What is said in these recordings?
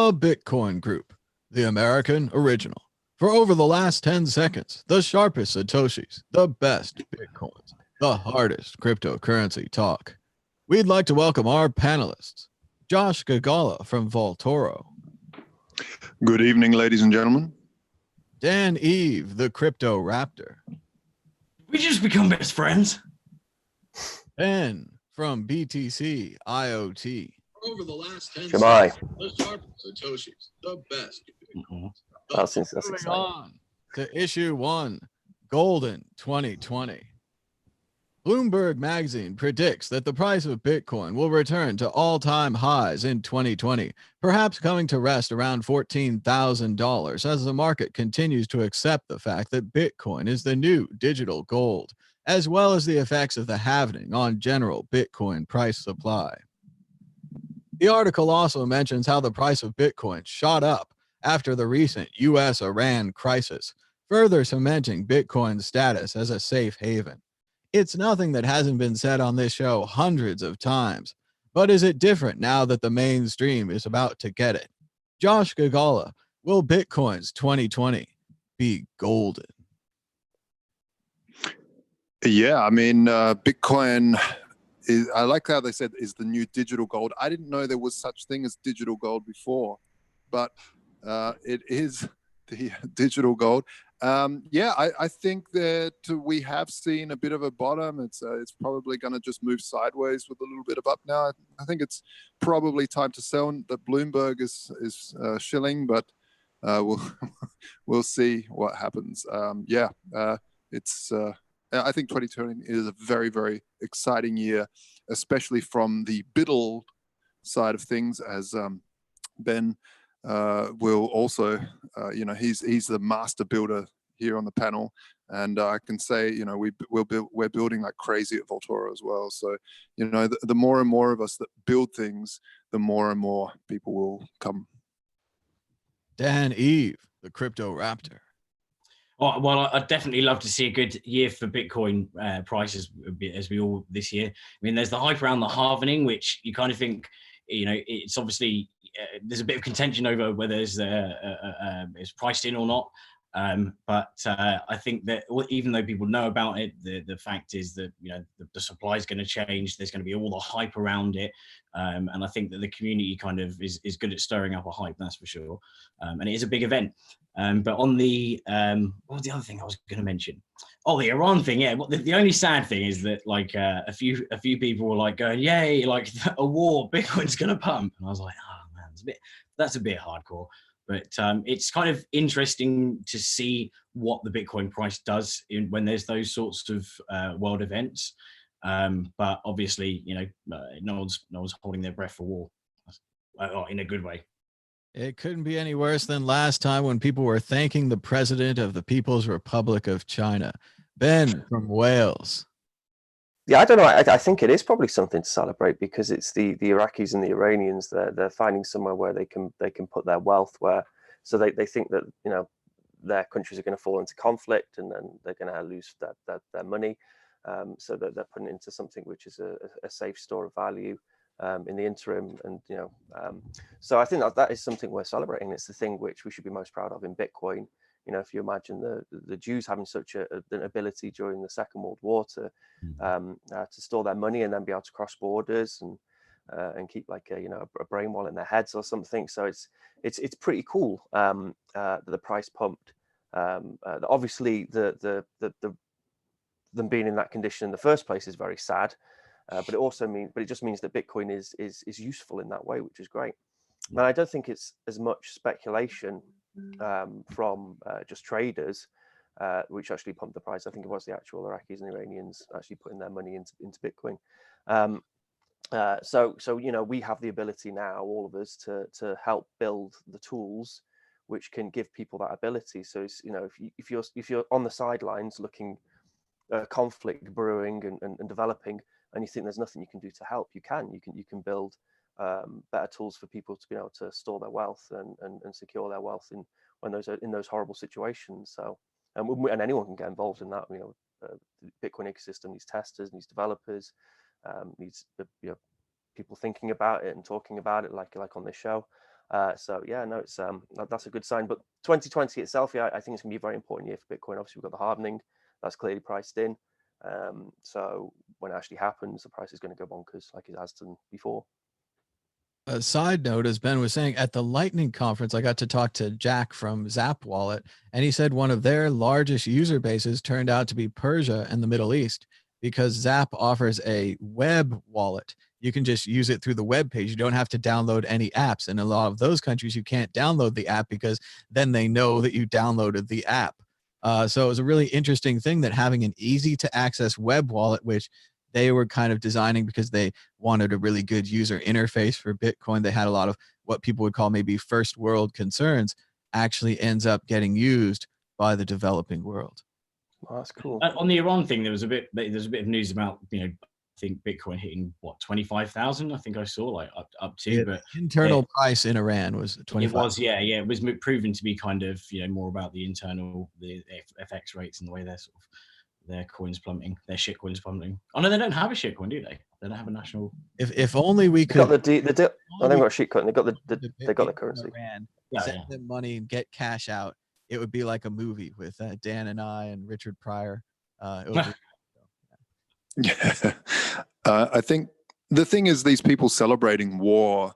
The Bitcoin Group, the American original. For over the last 10 seconds, the sharpest Satoshis, the best Bitcoins, the hardest cryptocurrency talk. We'd like to welcome our panelists, Josh Gagala from Voltoro. Good evening, ladies and gentlemen. Dan Eve, the Crypto Raptor. We just become best friends. Ben from BTC IoT. Over the last 10 Shemai. seconds, the sharpest Satoshis, the best. That's Moving exciting. on to issue 1, Golden 2020. Bloomberg magazine predicts that the price of Bitcoin will return to all-time highs in 2020, perhaps coming to rest around $14,000 as the market continues to accept the fact that Bitcoin is the new digital gold, as well as the effects of the halving on general Bitcoin price supply. The article also mentions how the price of Bitcoin shot up after the recent US-Iran crisis, further cementing Bitcoin's status as a safe haven. It's nothing that hasn't been said on this show hundreds of times, but is it different now that the mainstream is about to get it? Josh Gagala, will Bitcoin's 2020 be golden? Yeah, I mean, Bitcoin is, I like how they said, is the new digital gold. I didn't know there was such thing as digital gold before, but it is the digital gold. I think that we have seen a bit of a bottom. It's probably going to just move sideways with a little bit of up now. I think it's probably time to sell. That Bloomberg is shilling, but we'll see what happens. I think 2020 is a very, very exciting year, especially from the BIDL side of things, as Ben will also, he's the master builder here on the panel, and I can say, we're building like crazy at Voltoro as well. So, the more and more of us that build things, the more and more people will come. Dan Eve, the Crypto Raptor. Oh, well, I'd definitely love to see a good year for Bitcoin prices as we all this year. I mean, there's the hype around the halvening, which you kind of think, it's obviously there's a bit of contention over whether it's priced in or not. But I think that even though people know about it, the fact is that the supply is going to change. There's going to be all the hype around it, and I think that the community kind of is good at stirring up a hype. That's for sure, and it is a big event. But on the what was the other thing I was going to mention? Oh, the Iran thing. Yeah. Well, the only sad thing is that like a few people were like going, "Yay! Like a war, Bitcoin's going to pump," and I was like, "Oh man, that's a bit hardcore." But it's kind of interesting to see what the Bitcoin price does when there's those sorts of world events. But obviously, no one's holding their breath for war, in a good way. It couldn't be any worse than last time when people were thanking the president of the People's Republic of China. Ben from Wales. Yeah, I don't know. I think it is probably something to celebrate because it's the Iraqis and the Iranians. They're finding somewhere where they can put their wealth so they think that their countries are going to fall into conflict and then they're going to lose their money. So that they're putting it into something which is a safe store of value in the interim. And so I think that is something worth celebrating. It's the thing which we should be most proud of in Bitcoin. If you imagine the Jews having such an ability during the Second World War to store their money and then be able to cross borders and keep like a brain wallet in their heads or something. So it's pretty cool that the price pumped. Obviously, them being in that condition in the first place is very sad, but it just means that Bitcoin is useful in that way, which is great. And I don't think it's as much speculation from just traders, which actually pumped the price. I think it was the actual Iraqis and Iranians actually putting their money into Bitcoin. So we have the ability now, all of us, to help build the tools which can give people that ability. So it's, if you're on the sidelines looking conflict brewing and developing, and you think there's nothing you can do to help, you can build better tools for people to be able to store their wealth and secure their wealth in those horrible situations. So and anyone can get involved in that. The Bitcoin ecosystem needs testers, needs developers, needs people thinking about it and talking about it like on this show. So yeah, no, it's that's a good sign. But 2020 itself, yeah, I think it's gonna be a very important year for Bitcoin. Obviously, we've got the hardening that's clearly priced in. So when it actually happens, the price is going to go bonkers like it has done before. A side note, as Ben was saying, at the Lightning conference, I got to talk to Jack from Zap Wallet, and he said one of their largest user bases turned out to be Persia and the Middle East, because Zap offers a web wallet. You can just use it through the web page. You don't have to download any apps. And in a lot of those countries, you can't download the app because then they know that you downloaded the app. So it was a really interesting thing that having an easy to access web wallet, which they were kind of designing because they wanted a really good user interface for Bitcoin. They had a lot of what people would call maybe first world concerns, actually ends up getting used by the developing world. Oh, that's cool. On the Iran thing, there's a bit of news about, I think Bitcoin hitting what 25,000. I think I saw like up to, Yeah, but internal price in Iran was 25. It was, yeah. It was proven to be kind of more about the internal, the FX rates and the way they're sort of their coins plummeting, their shit coins plummeting. Oh no, they don't have a shit coin, do they? They don't have a national. If only we could. Got the I think got a shit coin. They got the currency. Send them money and get cash out. It would be like a movie with Dan and I and Richard Pryor. Yeah, I think the thing is these people celebrating war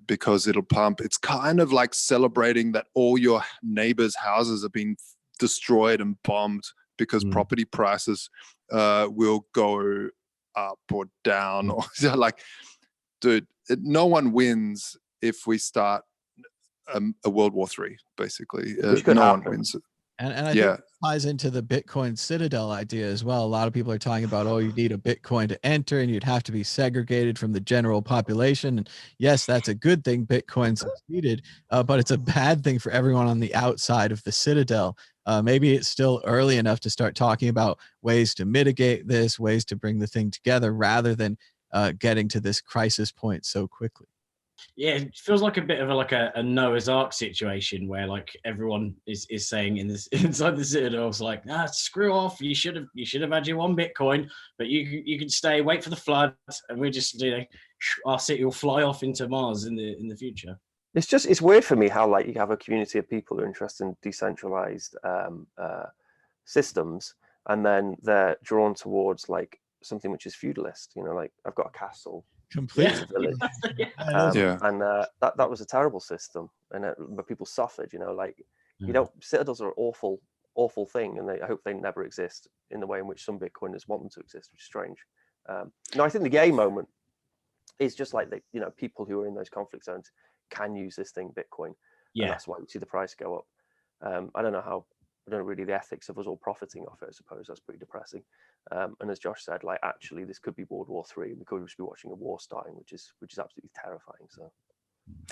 because it'll pump. It's kind of like celebrating that all your neighbors' houses are being destroyed and bombed because property prices will go up or down, or like, dude, no one wins if we start a World War III. Basically, no one wins. And I think it ties into the Bitcoin Citadel idea as well. A lot of people are talking about, oh, you need a Bitcoin to enter and you'd have to be segregated from the general population. And yes, that's a good thing. Bitcoin succeeded, but it's a bad thing for everyone on the outside of the Citadel. Maybe it's still early enough to start talking about ways to mitigate this, ways to bring the thing together rather than getting to this crisis point so quickly. Yeah, it feels like a bit of a Noah's Ark situation where like everyone is saying inside the Citadel, it's like, screw off. You should have had your one Bitcoin, but you can stay, wait for the flood, and we're just our city will fly off into Mars in the future. It's weird for me how like you have a community of people who are interested in decentralized systems, and then they're drawn towards like something which is feudalist. Like I've got a castle. Completely. Village. And that was a terrible system, and but people suffered. Citadels are an awful thing, and I hope they never exist in the way in which some Bitcoiners want them to exist, which is strange. No, I think the yay moment is just like people who are in those conflict zones can use this thing, Bitcoin. Yeah, and that's why we see the price go up. I don't know really the ethics of us all profiting off it. I suppose that's pretty depressing. And as Josh said, like actually this could be World War III, and we could just be watching a war starting, which is absolutely terrifying. So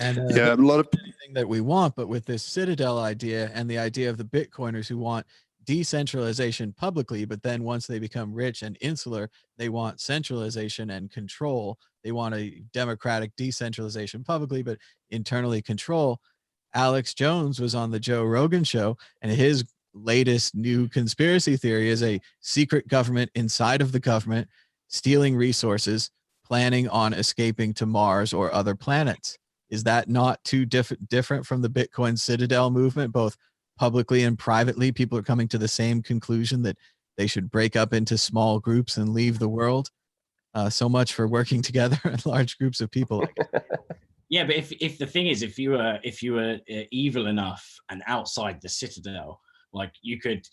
and a lot of anything that we want, but with this Citadel idea and the idea of the Bitcoiners who want decentralization publicly, but then once they become rich and insular, they want centralization and control. They want a democratic decentralization publicly, but internally control. Alex Jones was on the Joe Rogan show, and his latest new conspiracy theory is a secret government inside of the government stealing resources, planning on escaping to Mars or other planets. Is that not too different from the Bitcoin Citadel movement? Both publicly and privately, people are coming to the same conclusion that they should break up into small groups and leave the world. So much for working together in large groups of people. Yeah, but if the thing is, if you were evil enough and outside the Citadel, like you could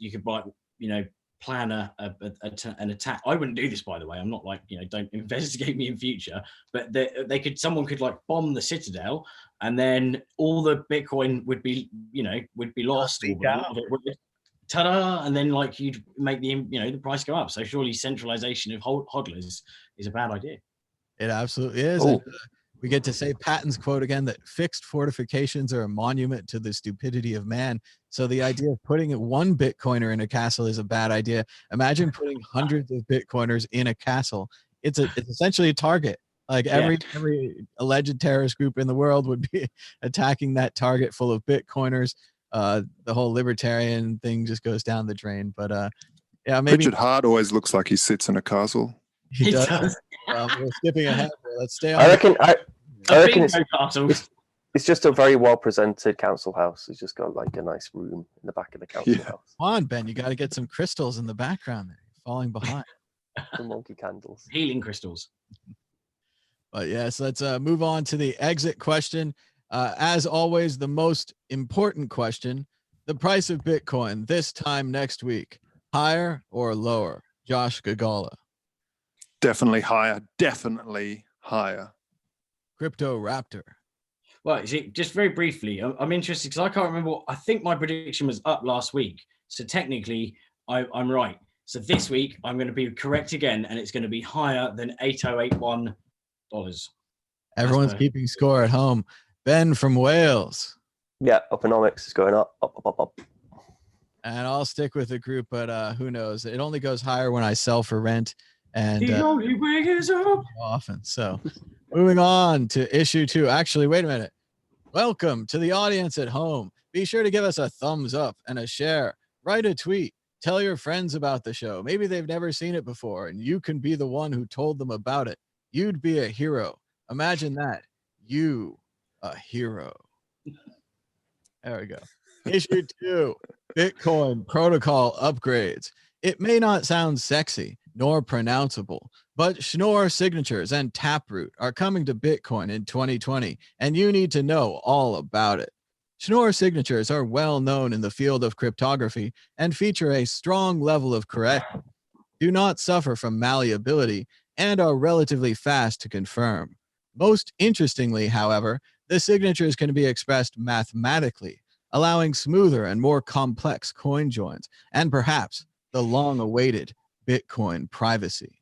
plan an attack. I wouldn't do this, by the way. I'm not like, don't investigate me in future. But someone could like bomb the Citadel, and then all the Bitcoin would be lost. Ta-da! And then like you'd make the price go up. So surely centralization of hodlers is a bad idea. It absolutely is. Oh. We get to say Patton's quote again, that fixed fortifications are a monument to the stupidity of man. So the idea of putting one Bitcoiner in a castle is a bad idea. Imagine putting hundreds of Bitcoiners in a castle. It's essentially a target. Like every alleged terrorist group in the world would be attacking that target full of Bitcoiners. The whole libertarian thing just goes down the drain. But maybe Richard Hart always looks like he sits in a castle. He does. We're skipping ahead. Let's stay on. I reckon It's just a very well presented council house. It's just got like a nice room in the back of the council house. Come on, Ben, you got to get some crystals in the background there. You're falling behind. Some monkey candles. Healing crystals. But yes, let's move on to the exit question. As always, the most important question: the price of Bitcoin this time next week, higher or lower? Josh Gagala. Definitely higher. Definitely higher. Crypto Raptor. Well, see, just very briefly, I'm interested because I can't remember. I think my prediction was up last week. So technically, I'm right. So this week, I'm going to be correct again, and it's going to be higher than $8,081. Everyone's keeping score at home. Ben from Wales. Yeah, Uponomics is going up. And I'll stick with the group, but who knows? It only goes higher when I sell for rent. And the only way is up. Often. So moving on to issue 2. Actually, wait a minute. Welcome to the audience at home. Be sure to give us a thumbs up and a share. Write a tweet. Tell your friends about the show. Maybe they've never seen it before, and you can be the one who told them about it. You'd be a hero. Imagine that. You, a hero. There we go. Issue 2, Bitcoin protocol upgrades. It may not sound sexy nor pronounceable, but Schnorr signatures and Taproot are coming to Bitcoin in 2020, and you need to know all about it. Schnorr signatures are well known in the field of cryptography and feature a strong level of correctness, do not suffer from malleability, and are relatively fast to confirm. Most interestingly, however, the signatures can be expressed mathematically, allowing smoother and more complex coin joins, and perhaps the long-awaited Bitcoin privacy.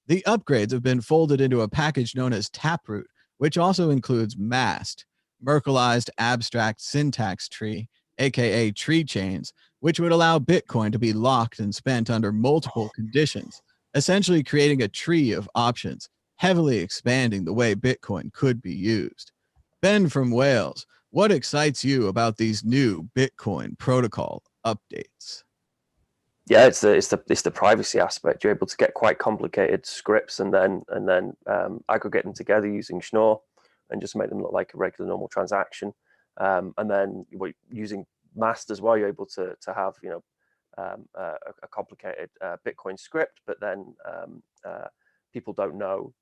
The upgrades have been folded into a package known as Taproot, which also includes MAST, Merkleized Abstract Syntax Tree, aka tree chains, which would allow Bitcoin to be locked and spent under multiple conditions, essentially creating a tree of options, heavily expanding the way Bitcoin could be used. Ben from Wales, what excites you about these new Bitcoin protocol updates? Yeah, it's the privacy aspect. You're able to get quite complicated scripts and then aggregate them together using Schnorr and just make them look like a regular normal transaction. And then using MAST as well, you're able to have a complicated Bitcoin script, but then people don't know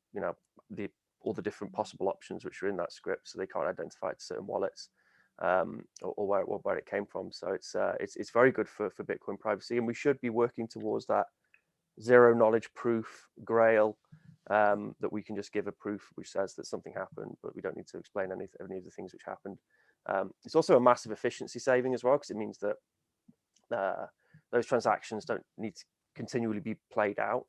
all the different possible options which are in that script, so they can't identify certain wallets or where it came from. So it's very good for Bitcoin privacy, and we should be working towards that zero knowledge proof grail, that we can just give a proof which says that something happened, but we don't need to explain any of the things which happened. It's also a massive efficiency saving as well, because it means that those transactions don't need to continually be played out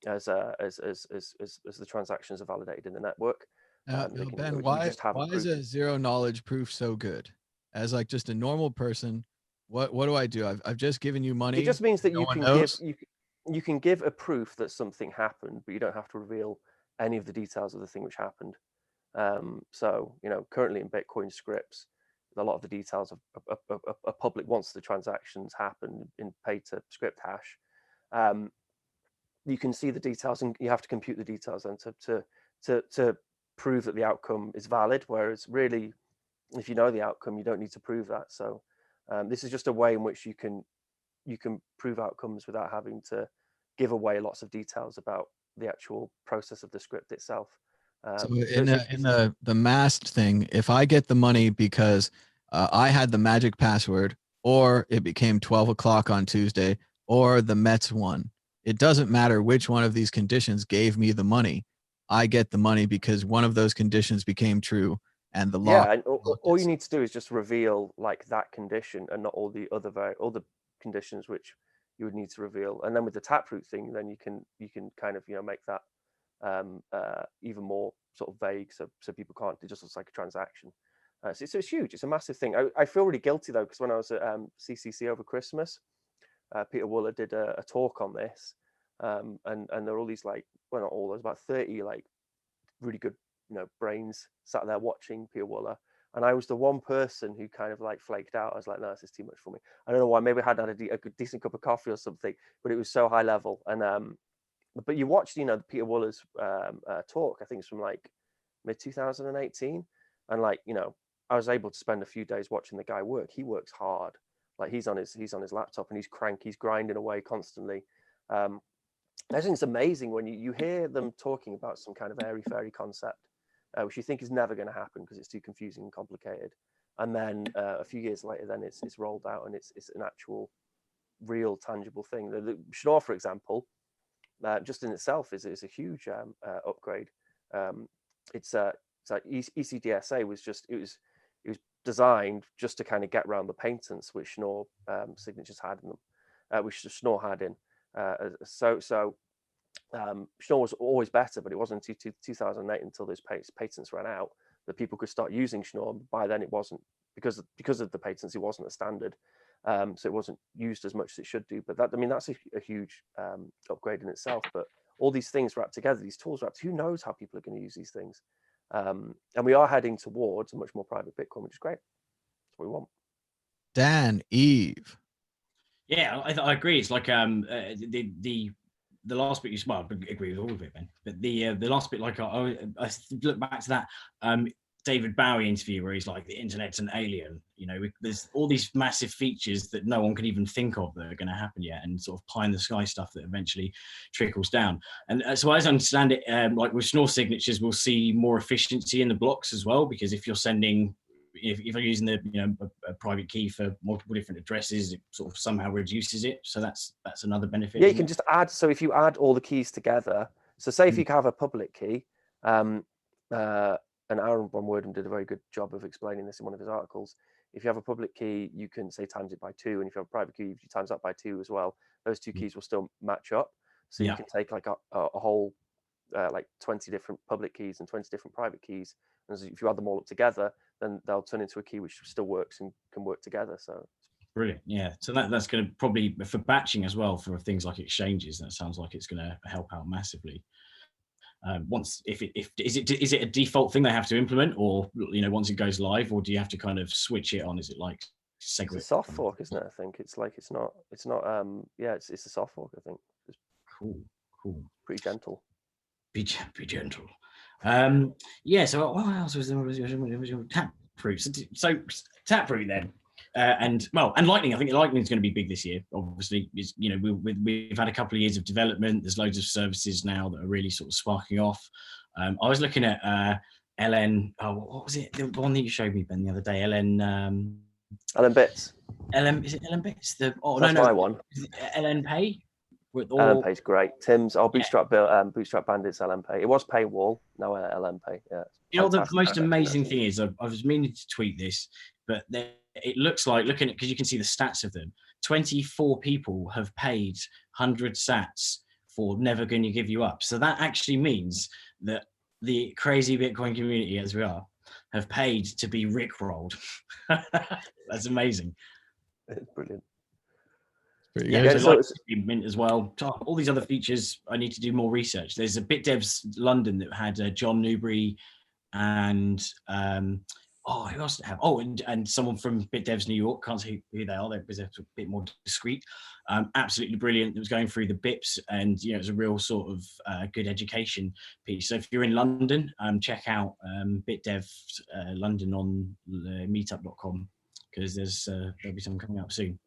as the transactions are validated in the network. Ben, why is a zero knowledge proof so good? As like just a normal person, what do I do? I've just given you money. It just means that no you can give a proof that something happened, but you don't have to reveal any of the details of the thing which happened. So currently in Bitcoin scripts, a lot of the details are public once the transactions happen in paid to script hash. You can see the details, and you have to compute the details and to prove that the outcome is valid. Whereas really, if you know the outcome, you don't need to prove that. So this is just a way in which you can prove outcomes without having to give away lots of details about the actual process of the script itself. So in the MAST thing, if I get the money because I had the magic password, or it became 12 o'clock on Tuesday, or the Mets won, it doesn't matter which one of these conditions gave me the money. I get the money because one of those conditions became true, and the law. Yeah, and all you need to do is just reveal like that condition, and not all the other conditions which you would need to reveal. And then with the Taproot thing, then you can kind of make that even more sort of vague, so people can't. It just looks like a transaction. So it's huge. It's a massive thing. I feel really guilty though, because when I was at CCC over Christmas, Peter Wuller did a talk on this, and there were all these not all, there's about 30 really good brains sat there watching Peter Wuller, and I was the one person who kind of flaked out. I was like, no, this is too much for me. I don't know why. Maybe I hadn't had a decent cup of coffee or something, but it was so high level. And but you watched the Peter Wuller's talk. I think it's from mid 2018, and I was able to spend a few days watching the guy work. He works hard. Like he's on his laptop and he's grinding away constantly. I think it's amazing when you hear them talking about some kind of airy-fairy concept, which you think is never going to happen because it's too confusing and complicated. And then a few years later, then it's rolled out and it's an actual, real, tangible thing. The Schnorr, for example, just in itself is a huge upgrade. It's like ECDSA was designed just to kind of get around the patents which Schnorr signatures had in them, which Schnorr had in. So Schnorr was always better, but it wasn't until 2008 until those patents ran out that people could start using Schnorr. By then, it wasn't because of the patents. It wasn't a standard, so it wasn't used as much as it should do. But that's a huge upgrade in itself. But all these things wrapped together, these tools wrapped. Who knows how people are going to use these things? And we are heading towards a much more private Bitcoin, which is great. That's what we want. Dan, Eve. Yeah, I agree. It's like the last bit I agree with all of it, Ben. But the last bit, like I look back to that David Bowie interview where he's like, the internet's an alien. There's all these massive features that no one can even think of that are going to happen yet, and sort of pie in the sky stuff that eventually trickles down. And so as I understand it, like with Schnorr signatures, we'll see more efficiency in the blocks as well, because if you're sending, if you're using a private key for multiple different addresses, it sort of somehow reduces it. So that's another benefit. Yeah, you can just add. So if you add all the keys together, so say if you have a public key, and Aaron von Worden did a very good job of explaining this in one of his articles. If you have a public key, you can say times it by 2, and if you have a private key, you times that by 2 as well. Those two keys will still match up. So you can take like a whole like 20 different public keys and 20 different private keys, and if you add them all up together, then they'll turn into a key which still works and can work together. So brilliant. Yeah, so that's going to probably, for batching as well, for things like exchanges, that sounds like it's going to help out massively. Once, is it a default thing they have to implement, or once it goes live, or do you have to kind of switch it on? Is it like it's a soft fork, isn't it? I think it's not it's a soft fork. I think it's cool, pretty gentle. Be gentle. Yeah. So what else was there? Taproot. So Taproot then. And Lightning. I think Lightning is going to be big this year. Obviously, we've had a couple of years of development. There's loads of services now that are really sort of sparking off. I was looking at LN. Oh, what was it? The one that you showed me, Ben, the other day. LN Bits. Is it LN Bits? That's my one. LN Pay. LN Pay's great. Tim's Bootstrap Bandits LN Pay. It was paywall. Now LN Pay. Yeah. The most amazing thing is I was meaning to tweet this, but it looks like, looking at, because you can see the stats of them, 24 people have paid 100 sats for Never Gonna Give You Up. So that actually means that the crazy Bitcoin community, as we are, have paid to be rickrolled. That's amazing. It's brilliant. Pretty Yeah, good. so Mint as well. All these other features, I need to do more research. There's a BitDevs London that had John Newbury and who else did it have? And someone from BitDevs New York. Can't see who they are. They're a bit more discreet. Absolutely brilliant. It was going through the BIPs, and it was a real sort of good education piece. So if you're in London, check out BitDev London on meetup.com, because there'll be something coming up soon.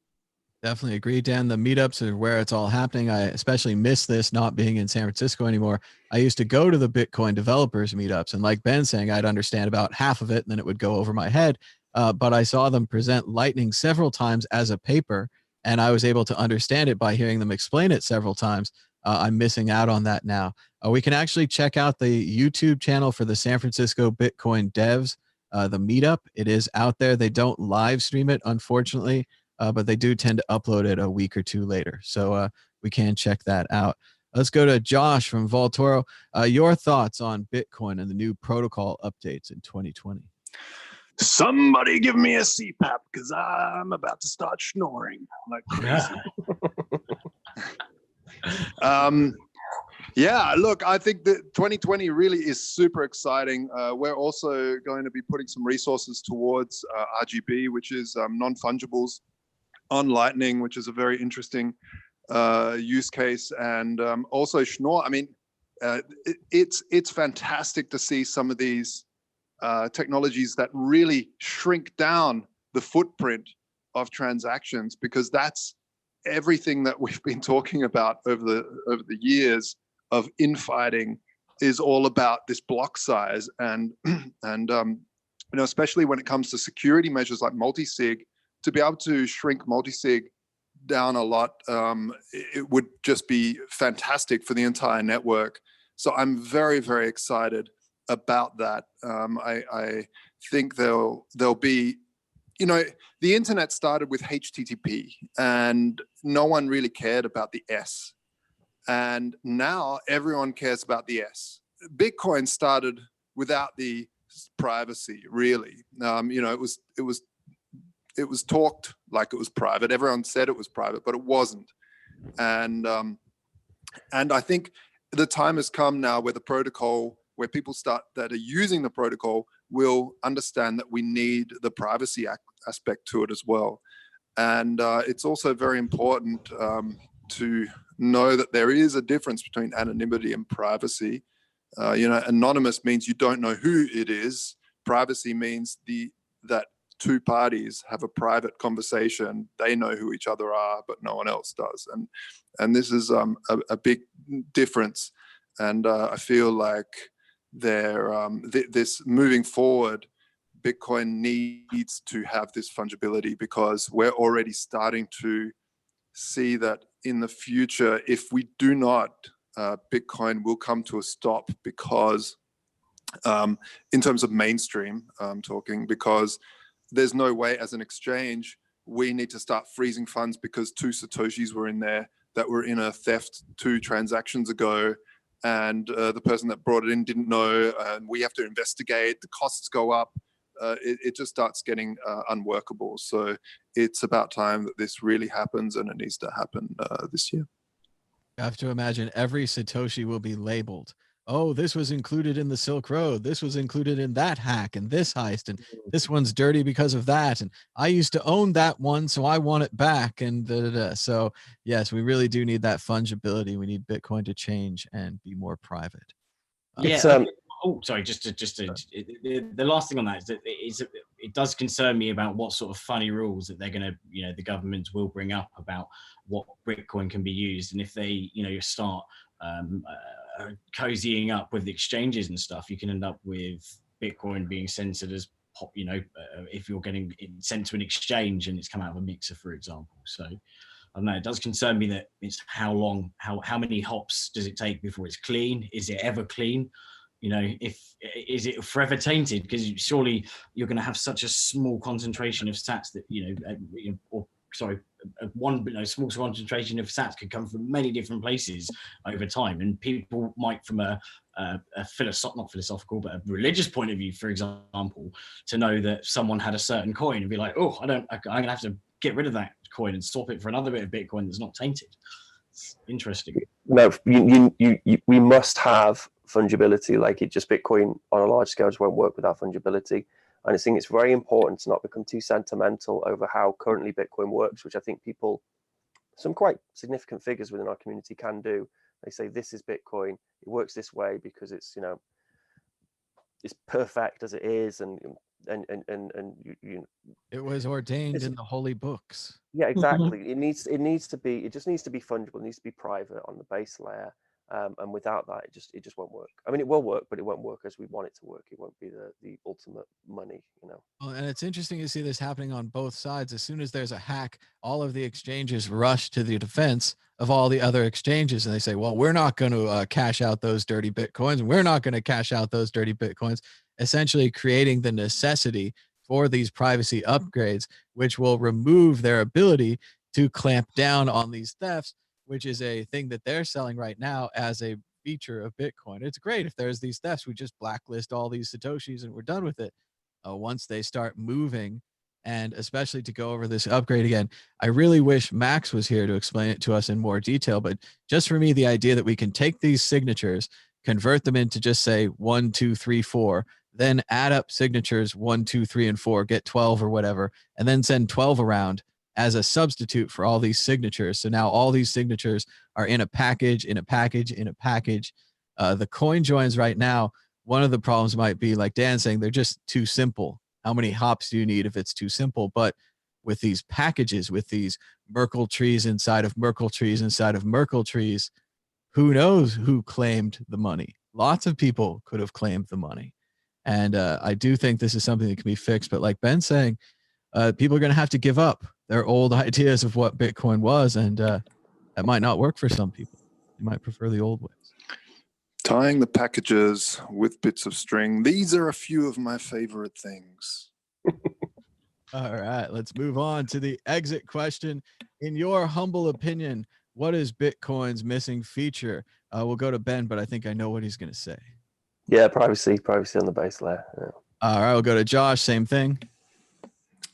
Definitely agree, Dan. The meetups are where it's all happening. I especially miss this not being in San Francisco anymore. I used to go to the Bitcoin developers meetups, and like Ben's saying, I'd understand about half of it, and then it would go over my head. But I saw them present Lightning several times as a paper, and I was able to understand it by hearing them explain it several times. I'm missing out on that now. We can actually check out the YouTube channel for the San Francisco Bitcoin devs, the meetup. It is out there. They don't live stream it, unfortunately. But they do tend to upload it a week or two later. So we can check that out. Let's go to Josh from Voltoro. Your thoughts on Bitcoin and the new protocol updates in 2020? Somebody give me a CPAP, because I'm about to start snoring like crazy. Yeah, look, I think that 2020 really is super exciting. We're also going to be putting some resources towards RGB, which is non-fungibles, on Lightning, which is a very interesting use case, and also Schnorr. I mean, it's fantastic to see some of these technologies that really shrink down the footprint of transactions, because that's everything that we've been talking about over the years of infighting is all about this block size. And especially when it comes to security measures like multi-sig, to be able to shrink multi-sig down a lot, it would just be fantastic for the entire network. So I'm very, very excited about that. I think there'll be, the internet started with HTTP and no one really cared about the S. And now everyone cares about the S. Bitcoin started without the privacy, really. It was talked like it was private. Everyone said it was private, but it wasn't. And I think the time has come now where where people that are using the protocol will understand that we need the privacy aspect to it as well. And it's also very important to know that there is a difference between anonymity and privacy. Anonymous means you don't know who it is. Privacy means that two parties have a private conversation. They know who each other are, but no one else does. And this is a big difference. And I feel like this moving forward, Bitcoin needs to have this fungibility, because we're already starting to see that in the future, if we do not, Bitcoin will come to a stop, because in terms of mainstream, talking, because there's no way as an exchange, we need to start freezing funds because 2 Satoshis were in there that were in a theft 2 transactions ago. And the person that brought it in didn't know, and we have to investigate, the costs go up. It just starts getting unworkable. So it's about time that this really happens, and it needs to happen this year. You have to imagine every Satoshi will be labeled. Oh, this was included in the Silk Road. This was included in that hack and this heist. And this one's dirty because of that. And I used to own that one, so I want it back. And So yes, we really do need that fungibility. We need Bitcoin to change and be more private. Yeah. Sorry. The last thing on that is that it does concern me about what sort of funny rules that they're going to, the governments will bring up about what Bitcoin can be used, and if they, start cozying up with the exchanges and stuff, you can end up with Bitcoin being censored as pop. If you're getting it sent to an exchange and it's come out of a mixer, for example. So I don't know. It does concern me that it's how many hops does it take before it's clean? Is it ever clean? Is it forever tainted? Because surely you're going to have such a small concentration of sats that one small concentration of sats could come from many different places over time, and people might, from a not philosophical but a religious point of view, for example, to know that someone had a certain coin and be like, oh, I'm going to have to get rid of that coin and swap it for another bit of Bitcoin that's not tainted. It's interesting. No, we must have fungibility. Like, Bitcoin on a large scale just won't work without fungibility. And I think it's very important to not become too sentimental over how currently Bitcoin works, which I think some quite significant figures within our community can do. They say this is Bitcoin, it works this way because it's it's perfect as it is, and it was ordained in the holy books. Yeah, exactly. It just needs to be fungible. It needs to be private on the base layer. And without that, it just won't work. I mean, it will work, but it won't work as we want it to work. It won't be the ultimate money, Well, and it's interesting to see this happening on both sides. As soon as there's a hack, all of the exchanges rush to the defense of all the other exchanges, and they say, well, we're not going to cash out those dirty Bitcoins, and we're not going to cash out those dirty Bitcoins, essentially creating the necessity for these privacy upgrades, which will remove their ability to clamp down on these thefts, which is a thing that they're selling right now as a feature of Bitcoin. It's great if there's these thefts, we just blacklist all these Satoshis and we're done with it. Once they start moving, and especially to go over this upgrade again, I really wish Max was here to explain it to us in more detail. But just for me, the idea that we can take these signatures, convert them into just say 1, 2, 3, 4, then add up signatures 1, 2, 3, and 4, get 12 or whatever, and then send 12 around as a substitute for all these signatures. So now all these signatures are in a package, in a package, in a package. The coin joins right now one of the problems might be, like Dan saying, they're just too simple. How many hops do you need if it's too simple? But with these packages, with these Merkle trees inside of Merkle trees inside of Merkle trees, who knows who claimed the money? Lots of people could have claimed the money. And I do think this is something that can be fixed. But like Ben's saying, people are going to have to give up their old ideas of what Bitcoin was. And that might not work for some people. They might prefer the old ways. Tying the packages with bits of string. These are a few of my favorite things. All right, let's move on to the exit question. In your humble opinion, what is Bitcoin's missing feature? We'll go to Ben, but I think I know what he's going to say. Yeah, privacy on the base layer. Yeah. All right, we'll go to Josh. Same thing.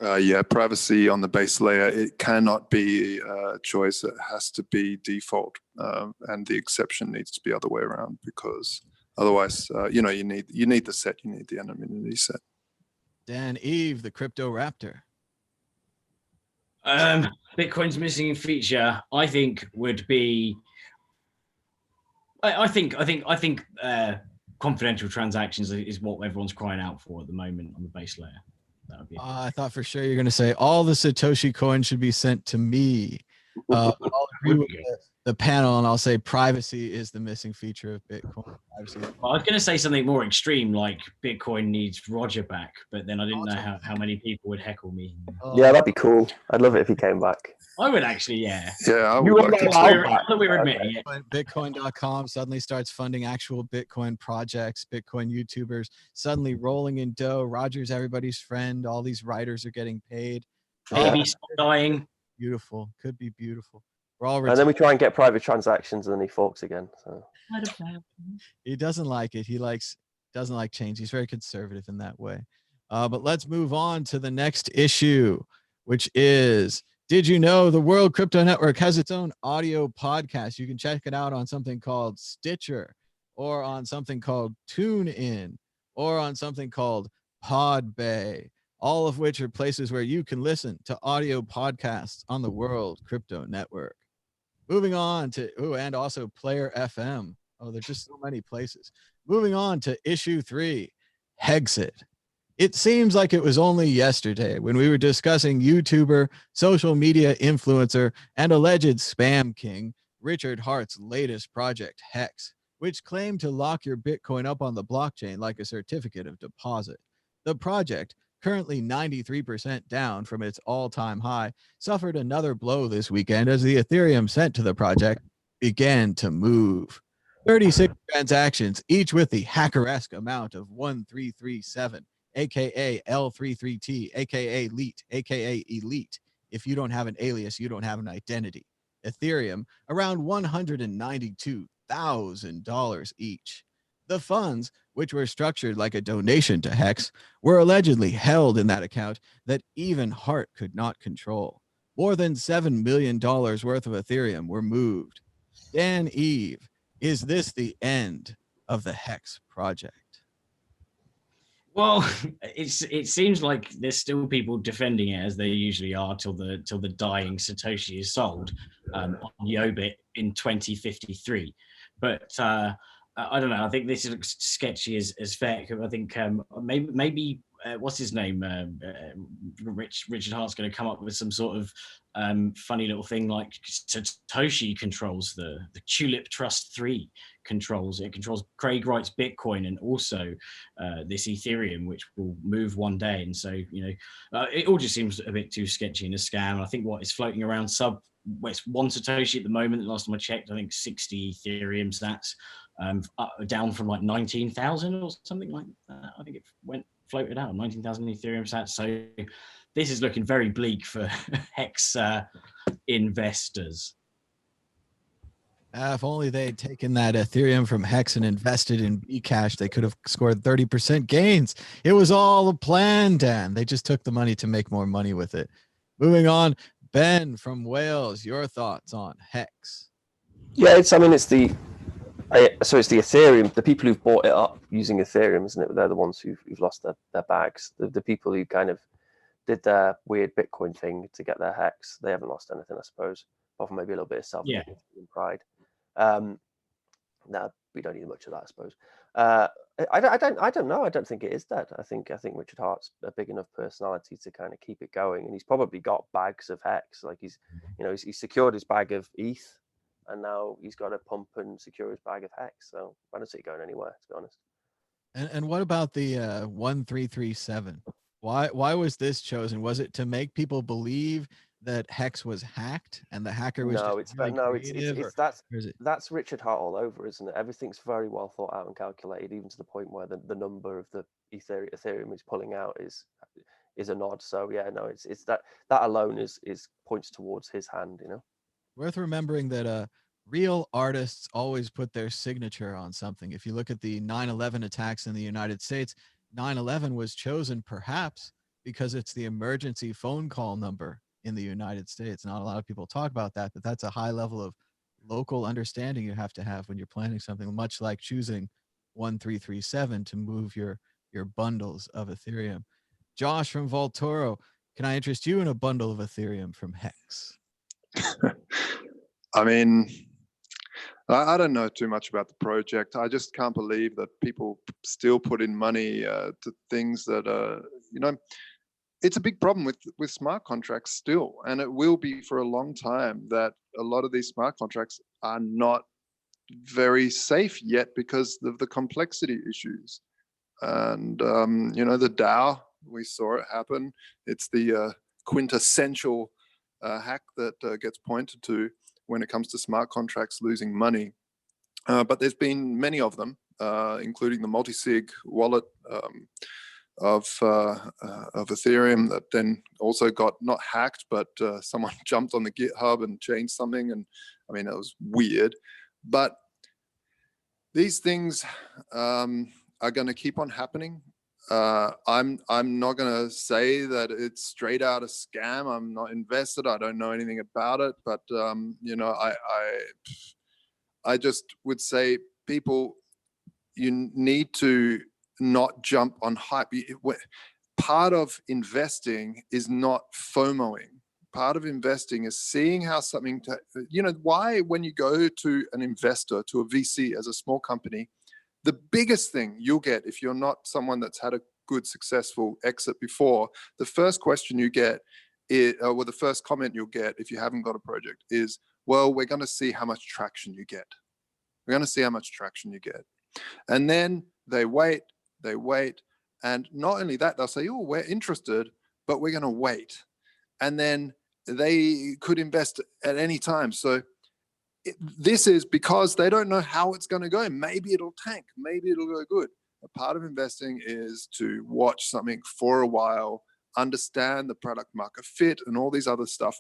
Yeah, privacy on the base layer. It cannot be a choice. It has to be default, and the exception needs to be other way around, because otherwise, you need the set. You need the anonymity set. Dan Eve, the crypto raptor. Bitcoin's missing feature, I think, would be. I think confidential transactions is what everyone's crying out for at the moment on the base layer. That would be. I thought for sure you're going to say all the Satoshi coins should be sent to me. But I'll agree with the panel, and I'll say privacy is the missing feature of Bitcoin. Privacy. Well, I was going to say something more extreme, like Bitcoin needs Roger back, but then I didn't know how many people would heckle me. Yeah, that'd be cool. I'd love it if he came back. I would actually, yeah. Yeah, I would like to. We're admitting it. Bitcoin.com suddenly starts funding actual Bitcoin projects, Bitcoin YouTubers suddenly rolling in dough. Roger's everybody's friend. All these writers are getting paid. Maybe stop dying. Beautiful. Could be beautiful. We're all and then we try and get private transactions, and then he forks again. So he doesn't like it. He doesn't like change. He's very conservative in that way. But let's move on to the next issue, which is, did you know the World Crypto Network has its own audio podcast? You can check it out on something called Stitcher, or on something called TuneIn, or on something called Podbay, all of which are places where you can listen to audio podcasts on the World Crypto Network. Moving on to, and also Player FM. Oh, there's just so many places. Moving on to issue 3, HexExit. It seems like it was only yesterday when we were discussing YouTuber, social media influencer, and alleged spam king Richard Hart's latest project, Hex, which claimed to lock your Bitcoin up on the blockchain like a certificate of deposit. The project, currently 93% down from its all-time high, suffered another blow this weekend as the Ethereum sent to the project began to move. 36 transactions, each with the hacker-esque amount of 1337, aka L33T, aka Elite, aka Elite. If you don't have an alias, you don't have an identity. Ethereum, around $192,000 each. The funds, which were structured like a donation to Hex, were allegedly held in that account that even Hart could not control. More than $7 million worth of Ethereum were moved. Dan Eve, is this the end of the Hex project? Well, it seems like there's still people defending it, as they usually are, till the dying Satoshi is sold on Yobit in 2053. But I don't know. I think this looks sketchy as fair. I think maybe what's his name? Richard Hart's going to come up with some sort of funny little thing like Satoshi controls the Tulip Trust 3 controls. It controls Craig Wright's Bitcoin and also this Ethereum, which will move one day. And so, it all just seems a bit too sketchy and a scam. I think what is floating around it's 1 Satoshi at the moment. The last time I checked, I think 60 Ethereum stats, down from like 19,000 or something like that. I think it floated out 19,000 Ethereum sats. So this is looking very bleak for Hex investors. If only they had taken that Ethereum from Hex and invested in Bcash, they could have scored 30% gains. It was all a plan, Dan. They just took the money to make more money with it. Moving on, Ben from Wales, your thoughts on Hex? Yeah, it's the Ethereum, the people who've bought it up using Ethereum, isn't it? They're the ones who've lost their bags. The people who kind of did their weird Bitcoin thing to get their Hex, they haven't lost anything, I suppose, apart from maybe a little bit of self-pride. No, we don't need much of that, I suppose. I don't know. I don't think it is dead. I think Richard Hart's a big enough personality to kind of keep it going, and he's probably got bags of Hex. Like he's secured his bag of ETH, and now he's got to pump and secure his bag of Hex. So I don't see it going anywhere, to be honest. And what about the 1337? Why was this chosen? Was it to make people believe that Hex was hacked and the hacker was that's Richard Hart all over, isn't it? Everything's very well thought out and calculated, even to the point where the number of the Ethereum is pulling out is a nod. So yeah, no, it's that alone is points towards his hand, you know. Worth remembering that real artists always put their signature on something. If you look at the 9/11 attacks in the United States, 9/11 was chosen perhaps because it's the emergency phone call number in the United States. Not a lot of people talk about that, but that's a high level of local understanding you have to have when you're planning something, much like choosing 1337 to move your bundles of Ethereum. Josh from Voltoro, can I interest you in a bundle of Ethereum from Hex? I mean, I don't know too much about the project. I just can't believe that people still put in money to things that it's a big problem with smart contracts still, and it will be for a long time, that a lot of these smart contracts are not very safe yet because of the complexity issues. And the DAO, we saw it happen. It's the quintessential hack that gets pointed to when it comes to smart contracts losing money. But there's been many of them, including the multi-sig wallet of Ethereum that then also got not hacked, but someone jumped on the GitHub and changed something, and I mean, it was weird. But these things are going to keep on happening. I'm not going to say that it's straight out a scam. I'm not invested. I don't know anything about it, but I just would say, people, you need to not jump on hype. Part of investing is not FOMOing. Part of investing is seeing how something, why when you go to an investor, to a VC as a small company, the biggest thing you'll get, if you're not someone that's had a good, successful exit before, the first question you get, the first comment you'll get if you haven't got a project is, well, we're going to see how much traction you get. We're going to see how much traction you get. And then they wait, and not only that, they'll say, oh, we're interested, but we're going to wait. And then they could invest at any time. So this is because they don't know how it's going to go. Maybe it'll tank, maybe it'll go good. A part of investing is to watch something for a while, understand the product market fit and all these other stuff.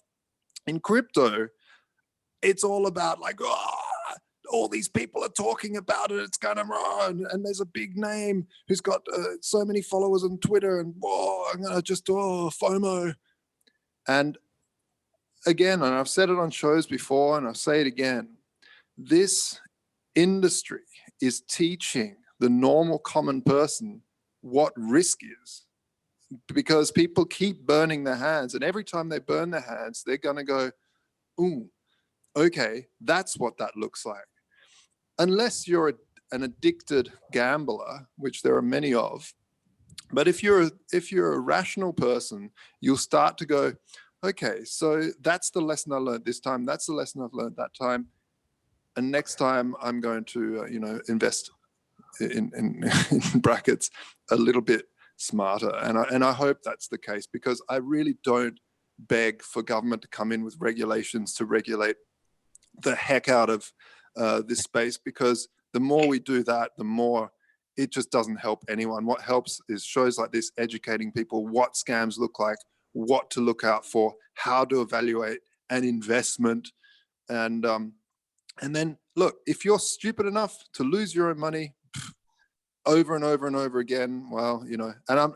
In crypto, it's all about like, all these people are talking about it, it's going to run, and there's a big name who's got so many followers on Twitter, and I'm going to just FOMO. And again, and I've said it on shows before, and I'll say it again, this industry is teaching the normal common person what risk is, because people keep burning their hands, and every time they burn their hands, they're going to go, ooh, okay, that's what that looks like. Unless you're an addicted gambler, which there are many of, but if you're a rational person, you'll start to go, okay, so that's the lesson I learned this time. That's the lesson I've learned that time, and next time I'm going to invest in brackets a little bit smarter. And I hope that's the case, because I really don't beg for government to come in with regulations to regulate the heck out of this space, because the more we do that, the more it just doesn't help anyone. What helps is shows like this educating people what scams look like, what to look out for, how to evaluate an investment. And then look, if you're stupid enough to lose your own money over and over and over again, well, and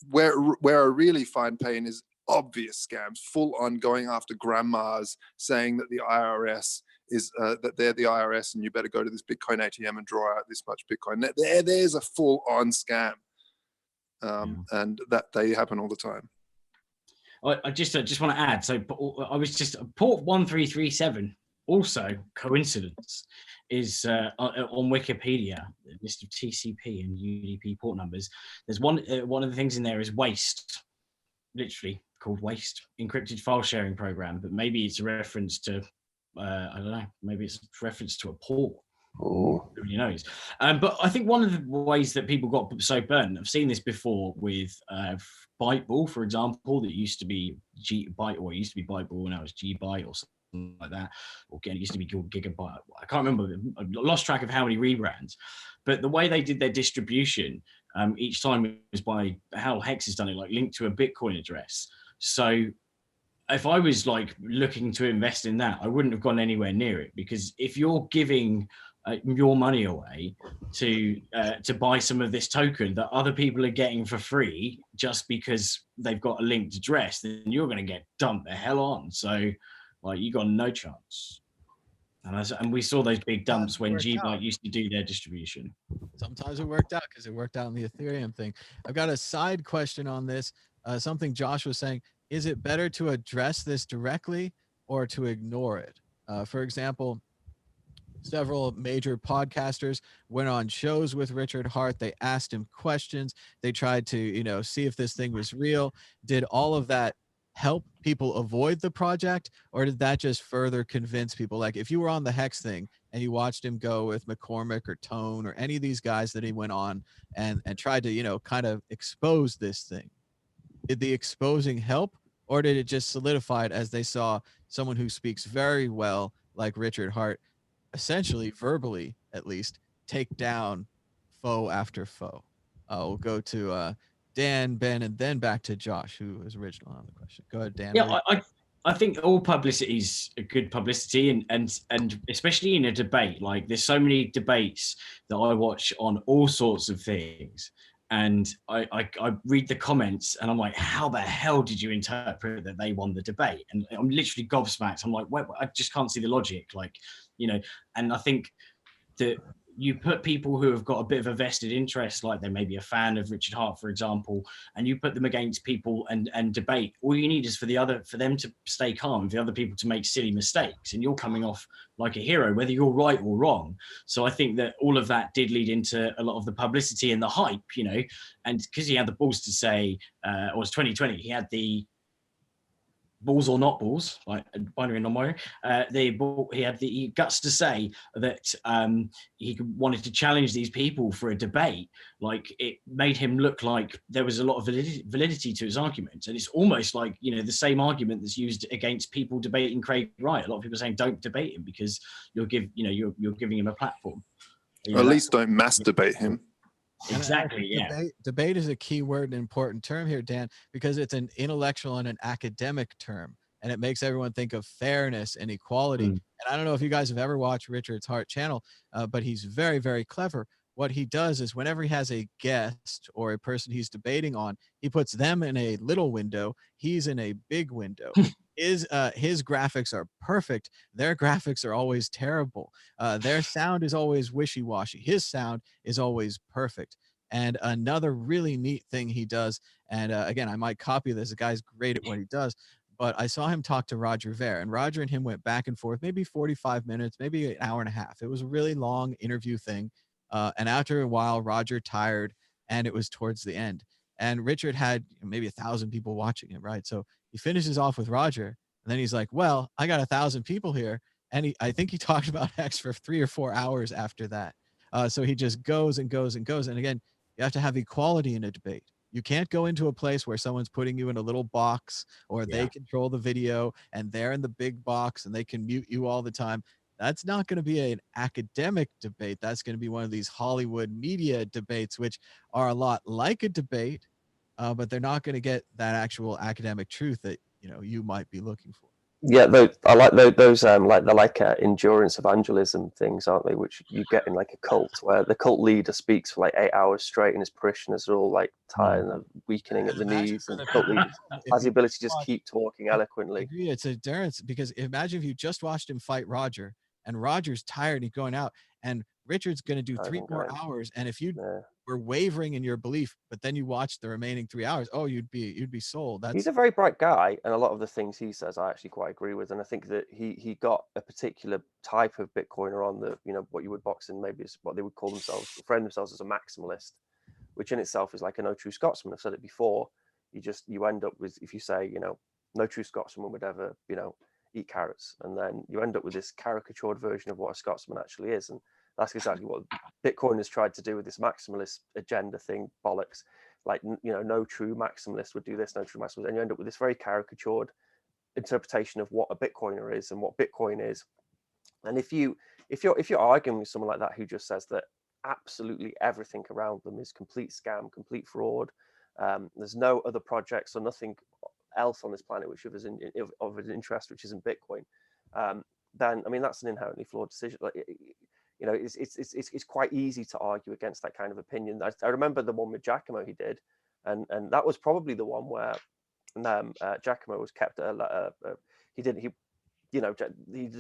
where I really find pain is obvious scams, full on going after grandmas, saying that the IRS is that they're the IRS and you better go to this Bitcoin ATM and draw out this much Bitcoin. There's a full on scam, and that they happen all the time. I just want to add. So I was just Port 1337. Also coincidence. is on Wikipedia, a list of TCP and UDP port numbers. There's one of the things in there is waste, literally called waste, encrypted file sharing program. But maybe it's a reference to, I don't know, maybe it's a reference to a port. Ooh. Who really knows? But I think one of the ways that people got so burnt, I've seen this before with Byteball, for example, that used to be Byte, or it used to be Byteball, and now it's Gbyte or something like that. Or again, it used to be called Gigabyte. I can't remember. I lost track of how many rebrands. But the way they did their distribution each time was by how Hex has done it, like linked to a Bitcoin address. So if I was like looking to invest in that, I wouldn't have gone anywhere near it, because if you're giving your money away to buy some of this token that other people are getting for free just because they've got a linked address, then you're going to get dumped the hell on. So, like, you got no chance. And we saw those big dumps when Gbyte used to do their distribution. Sometimes it worked out because it worked out in the Ethereum thing. I've got a side question on this. Something Josh was saying: is it better to address this directly or to ignore it? For example, several major podcasters went on shows with Richard Hart. They asked him questions. They tried to, see if this thing was real. Did all of that help people avoid the project, or did that just further convince people? Like, if you were on the Hex thing and you watched him go with McCormick or Tone or any of these guys that he went on and tried to, kind of expose this thing, did the exposing help, or did it just solidify it as they saw someone who speaks very well, like Richard Hart, essentially verbally at least, take down foe after foe? We'll go to Dan, Ben, and then back to Josh, who was original on the question. Go ahead, Dan. Yeah, I think all publicity is a good publicity, and especially in a debate. Like, there's so many debates that I watch on all sorts of things, and I read the comments and I'm like, how the hell did you interpret that they won the debate? And I'm literally gobsmacked. I'm like, I just can't see the logic. Like, and I think that you put people who have got a bit of a vested interest, like they may be a fan of Richard Hart, for example, and you put them against people and debate. All you need is for them to stay calm, for the other people to make silly mistakes, and you're coming off like a hero, whether you're right or wrong. So I think that all of that did lead into a lot of the publicity and the hype, and because he had the balls to say, it was 2020, he had the balls or not balls, like binary and non-binary. He had the guts to say that he wanted to challenge these people for a debate. Like, it made him look like there was a lot of validity to his argument, and it's almost like the same argument that's used against people debating Craig Wright. A lot of people are saying don't debate him because you're giving him a platform. Or at least don't mass debate him. Exactly. Yeah. Debate is a key word, an important term here, Dan, because it's an intellectual and an academic term, and it makes everyone think of fairness and equality. And I don't know if you guys have ever watched Richard's Hart channel, but he's very, very clever. What he does is whenever he has a guest or a person he's debating on, he puts them in a little window. He's in a big window. His graphics are perfect. Their graphics are always terrible. Their sound is always wishy-washy. His sound is always perfect. And another really neat thing he does, and again, I might copy this. The guy's great at what he does, but I saw him talk to Roger Ver, and Roger and him went back and forth, maybe 45 minutes, maybe an hour and a half. It was a really long interview thing. And after a while, Roger tired, and it was towards the end. And Richard had maybe 1,000 people watching him, right? So he finishes off with Roger, and then he's like, well, I got 1,000 people here. And I think he talked about Hex for 3 or 4 hours after that. So he just goes and goes and goes. And again, you have to have equality in a debate. You can't go into a place where someone's putting you in a little box, or they control the video and they're in the big box and they can mute you all the time. That's not going to be an academic debate. That's going to be one of these Hollywood media debates, which are a lot like a debate, but they're not going to get that actual academic truth that you might be looking for. Yeah, I like those like endurance evangelism things, aren't they? Which you get in like a cult, where the cult leader speaks for like 8 hours straight, and his parishioners are all like tired and weakening at the knees, and the cult leader has the ability to just keep talking eloquently. It's endurance, because imagine if you just watched him fight Roger, and Roger's tired and he's going out, and Richard's going to do I 3 think more hours, and if you Yeah. were wavering in your belief, but then you watched the remaining 3 hours, oh, you'd be sold. He's a very bright guy, and a lot of the things he says I actually quite agree with. And I think that he got a particular type of Bitcoiner on the, you know, what you would box in, maybe is what they would call themselves, frame themselves as a maximalist, which in itself is like a no true Scotsman. I've said it before. You end up with, if you say, you know, no true Scotsman would ever, you know, eat carrots, and then you end up with this caricatured version of what a Scotsman actually is. And that's exactly what Bitcoin has tried to do with this maximalist agenda thing, bollocks. Like, you know, no true maximalist would do this, no true maximalist, and you end up with this very caricatured interpretation of what a Bitcoiner is and what Bitcoin is. And if you're arguing with someone like that who just says that absolutely everything around them is complete scam, complete fraud, there's no other projects or nothing else on this planet which is of an interest which isn't Bitcoin, then I mean that's an inherently flawed decision. Like, you know, it's quite easy to argue against that kind of opinion. I remember the one with Giacomo he did, and that was probably the one where Giacomo was kept. He did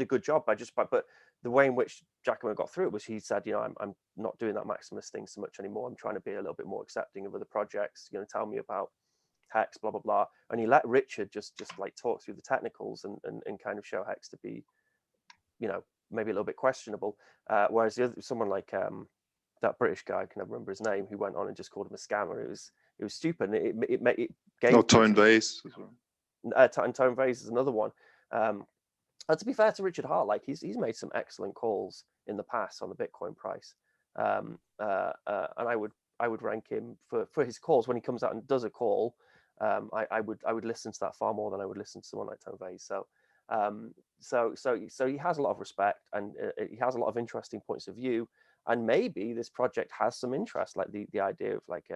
a good job but the way in which Giacomo got through it was he said, you know, I'm not doing that maximalist thing so much anymore. I'm trying to be a little bit more accepting of other projects. You know, tell me about Hex, blah blah blah. And he let Richard just like talk through the technicals and kind of show Hex to be, you know, maybe a little bit questionable. Whereas someone like that British guy, I can never remember his name, who went on and just called him a scammer. It was stupid. And it gave. No, Tone Vase as well. And Tone Vase is another one. And to be fair to Richard Hart, like he's made some excellent calls in the past on the Bitcoin price, and I would rank him for his calls when he comes out and does a call. I would listen to that far more than I would listen to someone like Tone Vase. So he has a lot of respect, and he has a lot of interesting points of view. And maybe this project has some interest, like the idea of like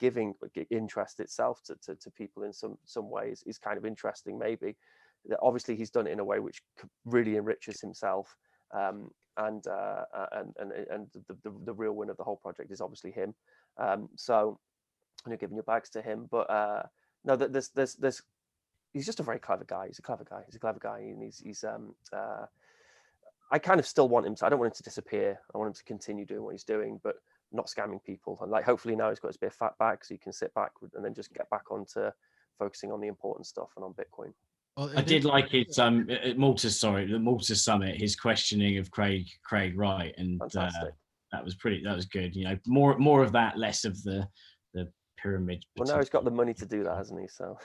giving interest itself to people in some ways is kind of interesting. Maybe obviously he's done it in a way which really enriches himself, and the real win of the whole project is obviously him. So you're giving your bags to him, but no, that there's he's just a very clever guy. He's a clever guy, and he's I kind of still want him to. I don't want him to disappear. I want him to continue doing what he's doing, but not scamming people. And like, hopefully now he's got his bit of fat back, so he can sit back and then just get back onto focusing on the important stuff and on Bitcoin. Well, I did like his at Malta Summit, his questioning of Craig Wright, and that was good. You know, more of that, less of the pyramid. Well, now he's got the money to do that, hasn't he? So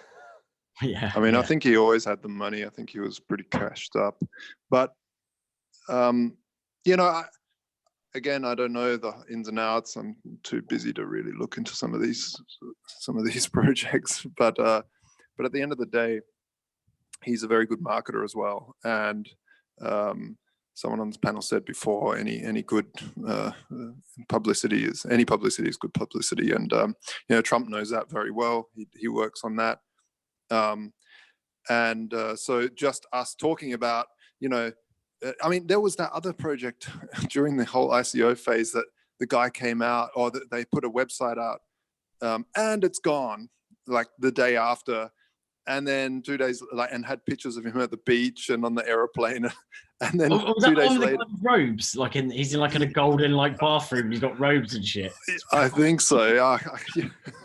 yeah. I mean, I think he always had the money. I think he was pretty cashed up, but you know, I don't know the ins and outs. I'm too busy to really look into some of these projects, but at the end of the day, he's a very good marketer as well. And someone on this panel said before, any good publicity is good publicity. And you know, Trump knows that very well. He works on that. So just us talking about, you know, I mean, there was that other project during the whole ICO phase that the guy came out, or that they put a website out, and it's gone like the day after. And then 2 days, and had pictures of him at the beach and on the aeroplane, and then 2 days later, robes, like he's in like in a golden bathroom. He's got robes and shit. I think so.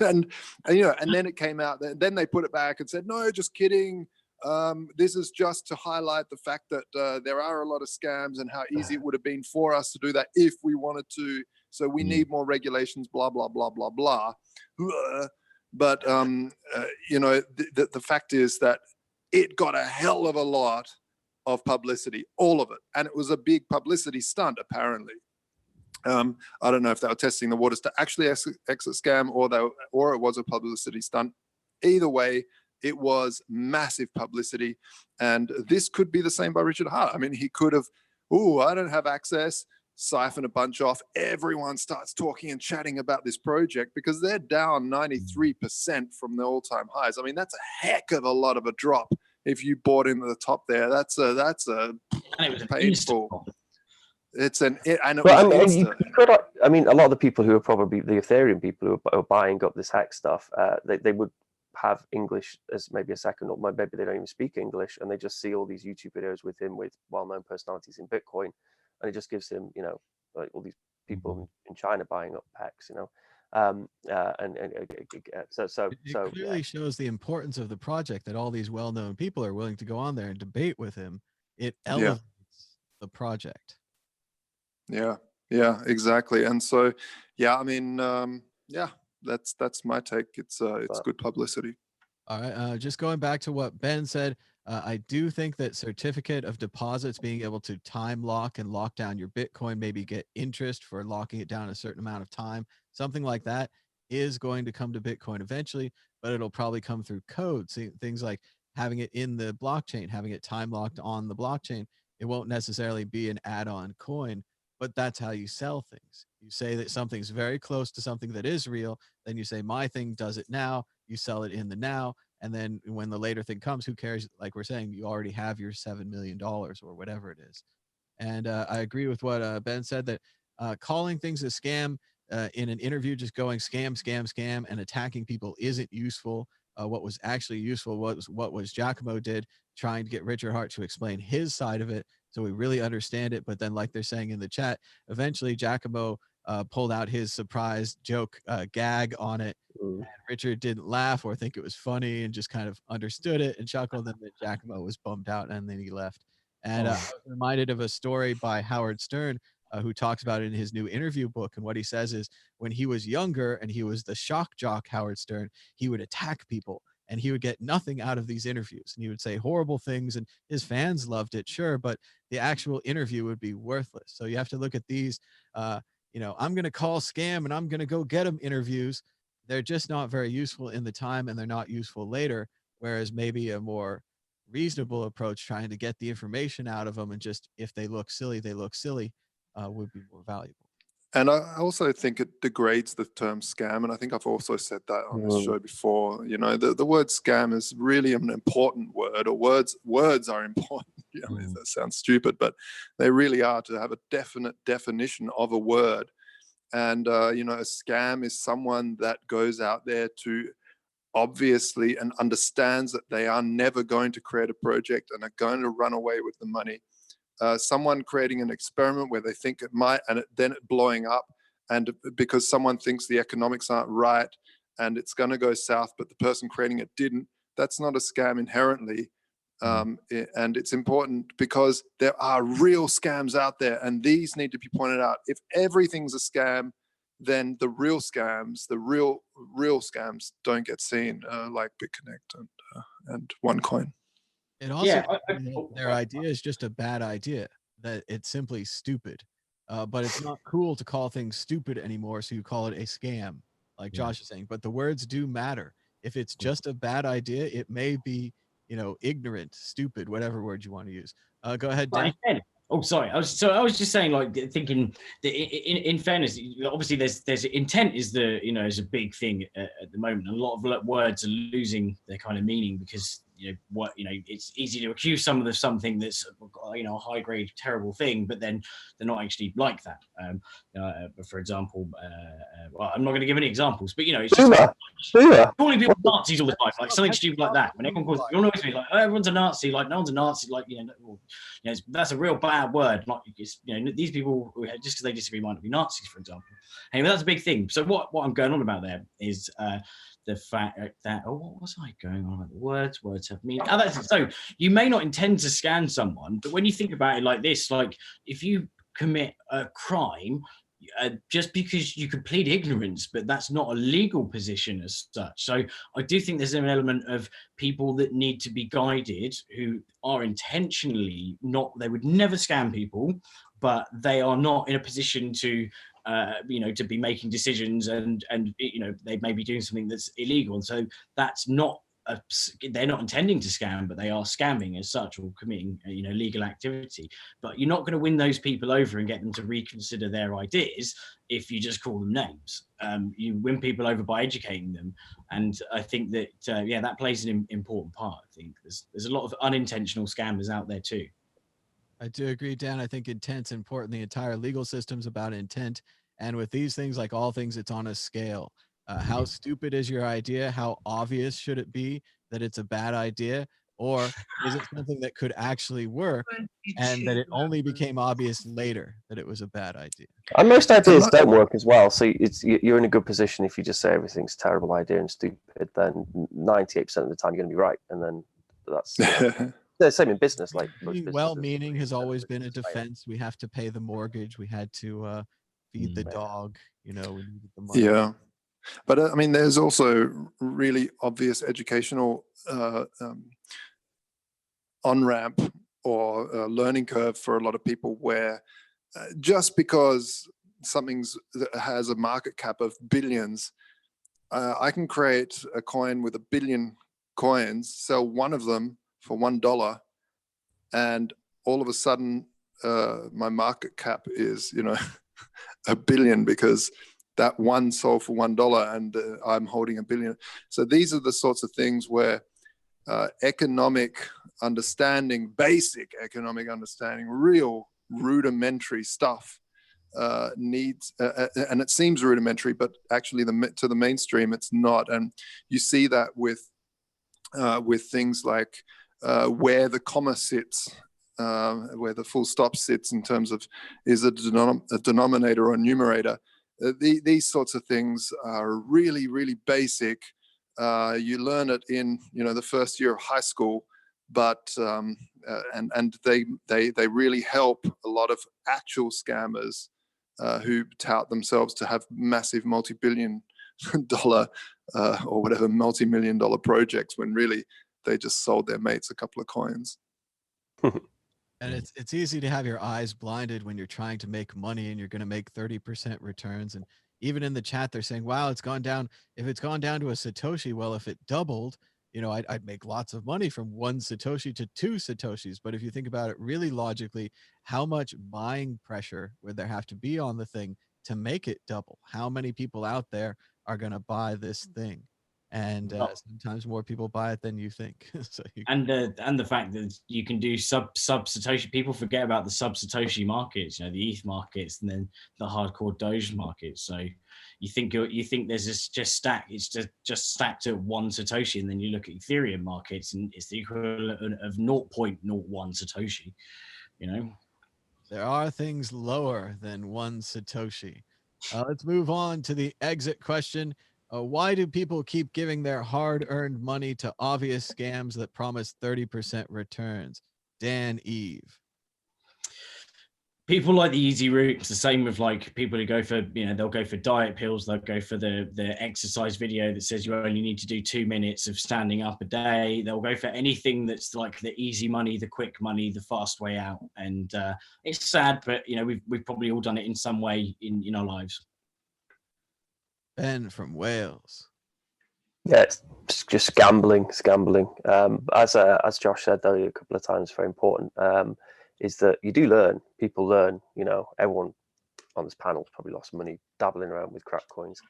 And you know, and then it came out. Then they put it back and said, "No, just kidding. This is just to highlight the fact that there are a lot of scams and how easy it would have been for us to do that if we wanted to. So we need more regulations. Blah blah blah blah blah." But you know, the fact is that it got a hell of a lot of publicity, all of it, and it was a big publicity stunt. Apparently, I don't know if they were testing the waters to actually exit scam, or it was a publicity stunt. Either way, it was massive publicity, and this could be the same by Richard Hart. I mean, he could have, I don't have access. Siphon a bunch off. Everyone starts talking and chatting about this project because they're down 93% from the all-time highs. I mean, that's a heck of a lot of a drop. If you bought into the top there, that's a painful. I mean, a lot of the people who are probably the Ethereum people who are buying up this Hex stuff, they would have English as maybe a second, or maybe they don't even speak English, and they just see all these YouTube videos with him with well-known personalities in Bitcoin. And it just gives him, you know, like all these people in China buying up PEX, you know. It clearly shows the importance of the project that all these well-known people are willing to go on there and debate with him. It elevates the project. Yeah, exactly. And so, yeah, I mean, yeah, that's my take. It's good publicity. All right. Just going back to what Ben said, I do think that certificate of deposits being able to time lock and lock down your Bitcoin, maybe get interest for locking it down a certain amount of time, something like that is going to come to Bitcoin eventually, but it'll probably come through code. See, things like having it in the blockchain, having it time locked on the blockchain. It won't necessarily be an add-on coin, but that's how you sell things. You say that something's very close to something that is real, then you say my thing does it now, you sell it in the now, and then when the later thing comes, who cares? Like we're saying, you already have your $7 million or whatever it is. And I agree with what Ben said, that calling things a scam in an interview, just going scam, scam, scam, and attacking people isn't useful. What was actually useful was what Giacomo did, trying to get Richard Hart to explain his side of it so we really understand it. But then, like they're saying in the chat, eventually Giacomo pulled out his surprise joke gag on it. And Richard didn't laugh or think it was funny and just kind of understood it and chuckled. And then Giacomo was bummed out and then he left. And I was reminded of a story by Howard Stern, who talks about it in his new interview book. And what he says is when he was younger and he was the shock jock, Howard Stern, he would attack people and he would get nothing out of these interviews. And he would say horrible things and his fans loved it, sure, but the actual interview would be worthless. So you have to look at these, you know, I'm going to call scam and I'm going to go get them interviews. They're just not very useful in the time and they're not useful later. Whereas maybe a more reasonable approach, trying to get the information out of them and just, if they look silly, they look silly, would be more valuable. And I also think it degrades the term scam. And I think I've also said that on this show before. You know, the word scam is really an important word, or words are important. You know, that sounds stupid, but they really are, to have a definite definition of a word. And, you know, a scam is someone that goes out there to obviously and understands that they are never going to create a project and are going to run away with the money. Someone creating an experiment where they think it might, and then it blowing up, and because someone thinks the economics aren't right and it's going to go south, but the person creating it didn't, that's not a scam inherently. And it's important because there are real scams out there, and these need to be pointed out. If everything's a scam, then the real scams, the real scams don't get seen, like BitConnect and OneCoin. It also, their idea is just a bad idea, that it's simply stupid. But it's not cool to call things stupid anymore, so you call it a scam, like Josh is saying. But the words do matter. If it's just a bad idea, it may be, you know, ignorant, stupid, whatever word you want to use. Go ahead, Dan. Oh, sorry. I was just saying, like, thinking that in fairness, obviously there's intent is is a big thing at the moment. A lot of words are losing their kind of meaning because it's easy to accuse someone of something that's a high grade terrible thing, but then they're not actually like that. For example, well, I'm not going to give any examples, but it's just calling people Nazis all the time, like something stupid like that. When everyone calls, you'll always be like, oh, everyone's a Nazi, like no one's a Nazi, like that's a real bad word. Not these people just because they disagree might not be Nazis, for example. Anyway, that's a big thing. So what I'm going on about there is the fact that what was I going on about? The words have meaning. So you may not intend to scam someone, but when you think about it like this, like if you commit a crime, just because you could plead ignorance, but that's not a legal position as such. So I do think there's an element of people that need to be guided, who are intentionally they would never scam people, but they are not in a position to to be making decisions, and they may be doing something that's illegal, and so that's not they're not intending to scam, but they are scamming as such, or committing legal activity. But you're not going to win those people over and get them to reconsider their ideas if you just call them names. You win people over by educating them, and I think that that plays an important part. I think there's a lot of unintentional scammers out there too. I do agree, Dan. I think intent's important. The entire legal system's about intent. And with these things, like all things, it's on a scale. How stupid is your idea? How obvious should it be that it's a bad idea? Or is it something that could actually work and that it only became obvious later that it was a bad idea? And most ideas don't work as well. So you're in a good position if you just say everything's a terrible idea and stupid. Then 98% of the time you're going to be right, and then that's the same in business. Like Being well-meaning has always been a defense. We have to pay the mortgage. We had to feed the dog. You know, we needed the money. Yeah. But I mean, there's also really obvious educational on-ramp or learning curve for a lot of people where just because that has a market cap of billions, I can create a coin with 1 billion coins, sell one of them for $1, and all of a sudden my market cap is, you know, 1 billion because that one sold for $1 and I'm holding 1 billion. So these are the sorts of things where economic understanding, basic economic understanding, real rudimentary stuff needs, and it seems rudimentary, but actually to the mainstream, it's not. And you see that with things like where the comma sits, where the full stop sits in terms of is it a denominator or a numerator. These sorts of things are really, really basic. You learn it in, you know, the first year of high school, but and they really help a lot of actual scammers who tout themselves to have massive multi-billion dollar or whatever multi-million dollar projects when really they just sold their mates a couple of coins. And it's easy to have your eyes blinded when you're trying to make money and you're going to make 30% returns. And even in the chat, they're saying, wow, it's gone down. If it's gone down to a Satoshi, well, if it doubled, you know, I'd make lots of money from 1 Satoshi to 2 Satoshis. But if you think about it really logically, how much buying pressure would there have to be on the thing to make it double? How many people out there are going to buy this thing? And sometimes more people buy it than you think. So and the fact that you can do sub Satoshi, people forget about the sub Satoshi markets, you know, the ETH markets, and then the hardcore Doge markets. So you think there's this it's just stacked at 1 Satoshi, and then you look at Ethereum markets and it's the equivalent of 0.01 Satoshi. You know, there are things lower than 1 Satoshi. Let's move on to the exit question. Why do people keep giving their hard-earned money to obvious scams that promise 30% returns? Dan Eve. People like the easy route. It's the same with like people who go for, you know, they'll go for diet pills. They'll go for the exercise video that says you only need to do 2 minutes of standing up a day. They'll go for anything that's like the easy money, the quick money, the fast way out. And it's sad, but you know, we've probably all done it in some way in our lives. Ben from Wales. Yeah, it's just gambling. As Josh said earlier a couple of times, very important, is that you do learn. People learn. You know, everyone on this panel has probably lost money dabbling around with crap coins.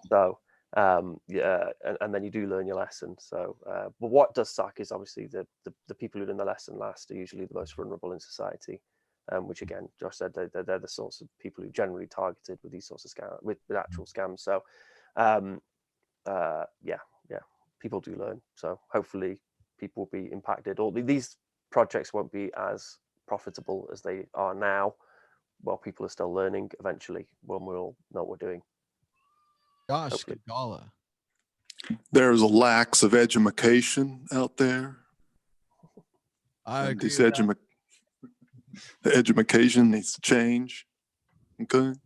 So yeah, and then you do learn your lesson. So, but what does suck is obviously the people who learn the lesson last are usually the most vulnerable in society. Which again, Josh said they're the sorts of people who generally targeted with these sorts of scams, with actual scams. So, yeah, people do learn. So hopefully people will be impacted. Or these projects won't be as profitable as they are now, while people are still learning. Eventually, when we all know what we're doing. Josh Gala. There's a lack of education out there. I agree. The education needs to change. Okay.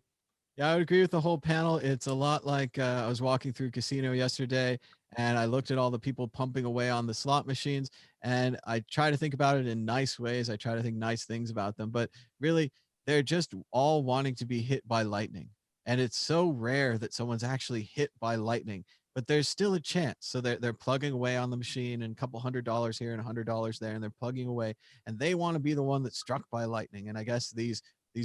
Yeah, I would agree with the whole panel. It's a lot like I was walking through a casino yesterday and I looked at all the people pumping away on the slot machines and I try to think about it in nice ways. I try to think nice things about them, but really they're just all wanting to be hit by lightning. And it's so rare that someone's actually hit by lightning, but there's still a chance. So they're plugging away on the machine and a couple $100 here and $100 there, and they're plugging away and they want to be the one that's struck by lightning. And I guess these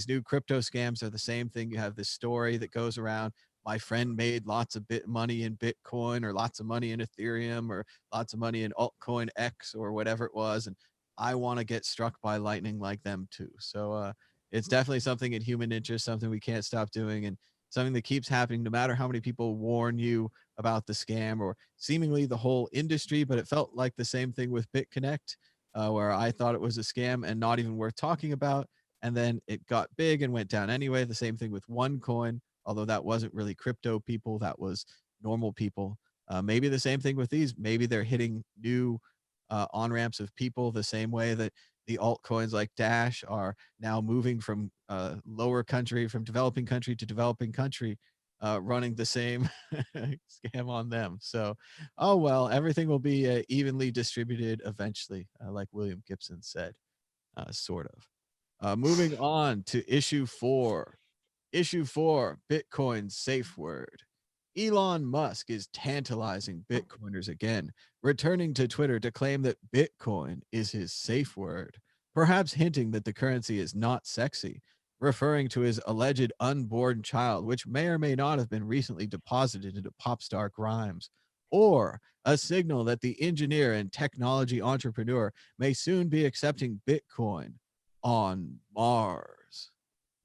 new crypto scams are the same thing. You have this story that goes around. My friend made lots of money in Bitcoin, or lots of money in Ethereum, or lots of money in altcoin X, or whatever it was. And I want to get struck by lightning like them too. So it's definitely something in human interest, something we can't stop doing. And something that keeps happening no matter how many people warn you about the scam or seemingly the whole industry. But it felt like the same thing with BitConnect, where I thought it was a scam and not even worth talking about. And then it got big and went down anyway. The same thing with OneCoin, although that wasn't really crypto people, that was normal people. Maybe the same thing with these. Maybe they're hitting new on-ramps of people the same way that the altcoins like Dash are now moving from lower country, from developing country to developing country, running the same scam on them. So, oh well, everything will be evenly distributed eventually, like William Gibson said, sort of. Moving on to issue 4. Issue 4, Bitcoin's safe word. Elon Musk is tantalizing Bitcoiners again, returning to Twitter to claim that Bitcoin is his safe word, perhaps hinting that the currency is not sexy, referring to his alleged unborn child, which may or may not have been recently deposited into pop star Grimes, or a signal that the engineer and technology entrepreneur may soon be accepting Bitcoin on Mars.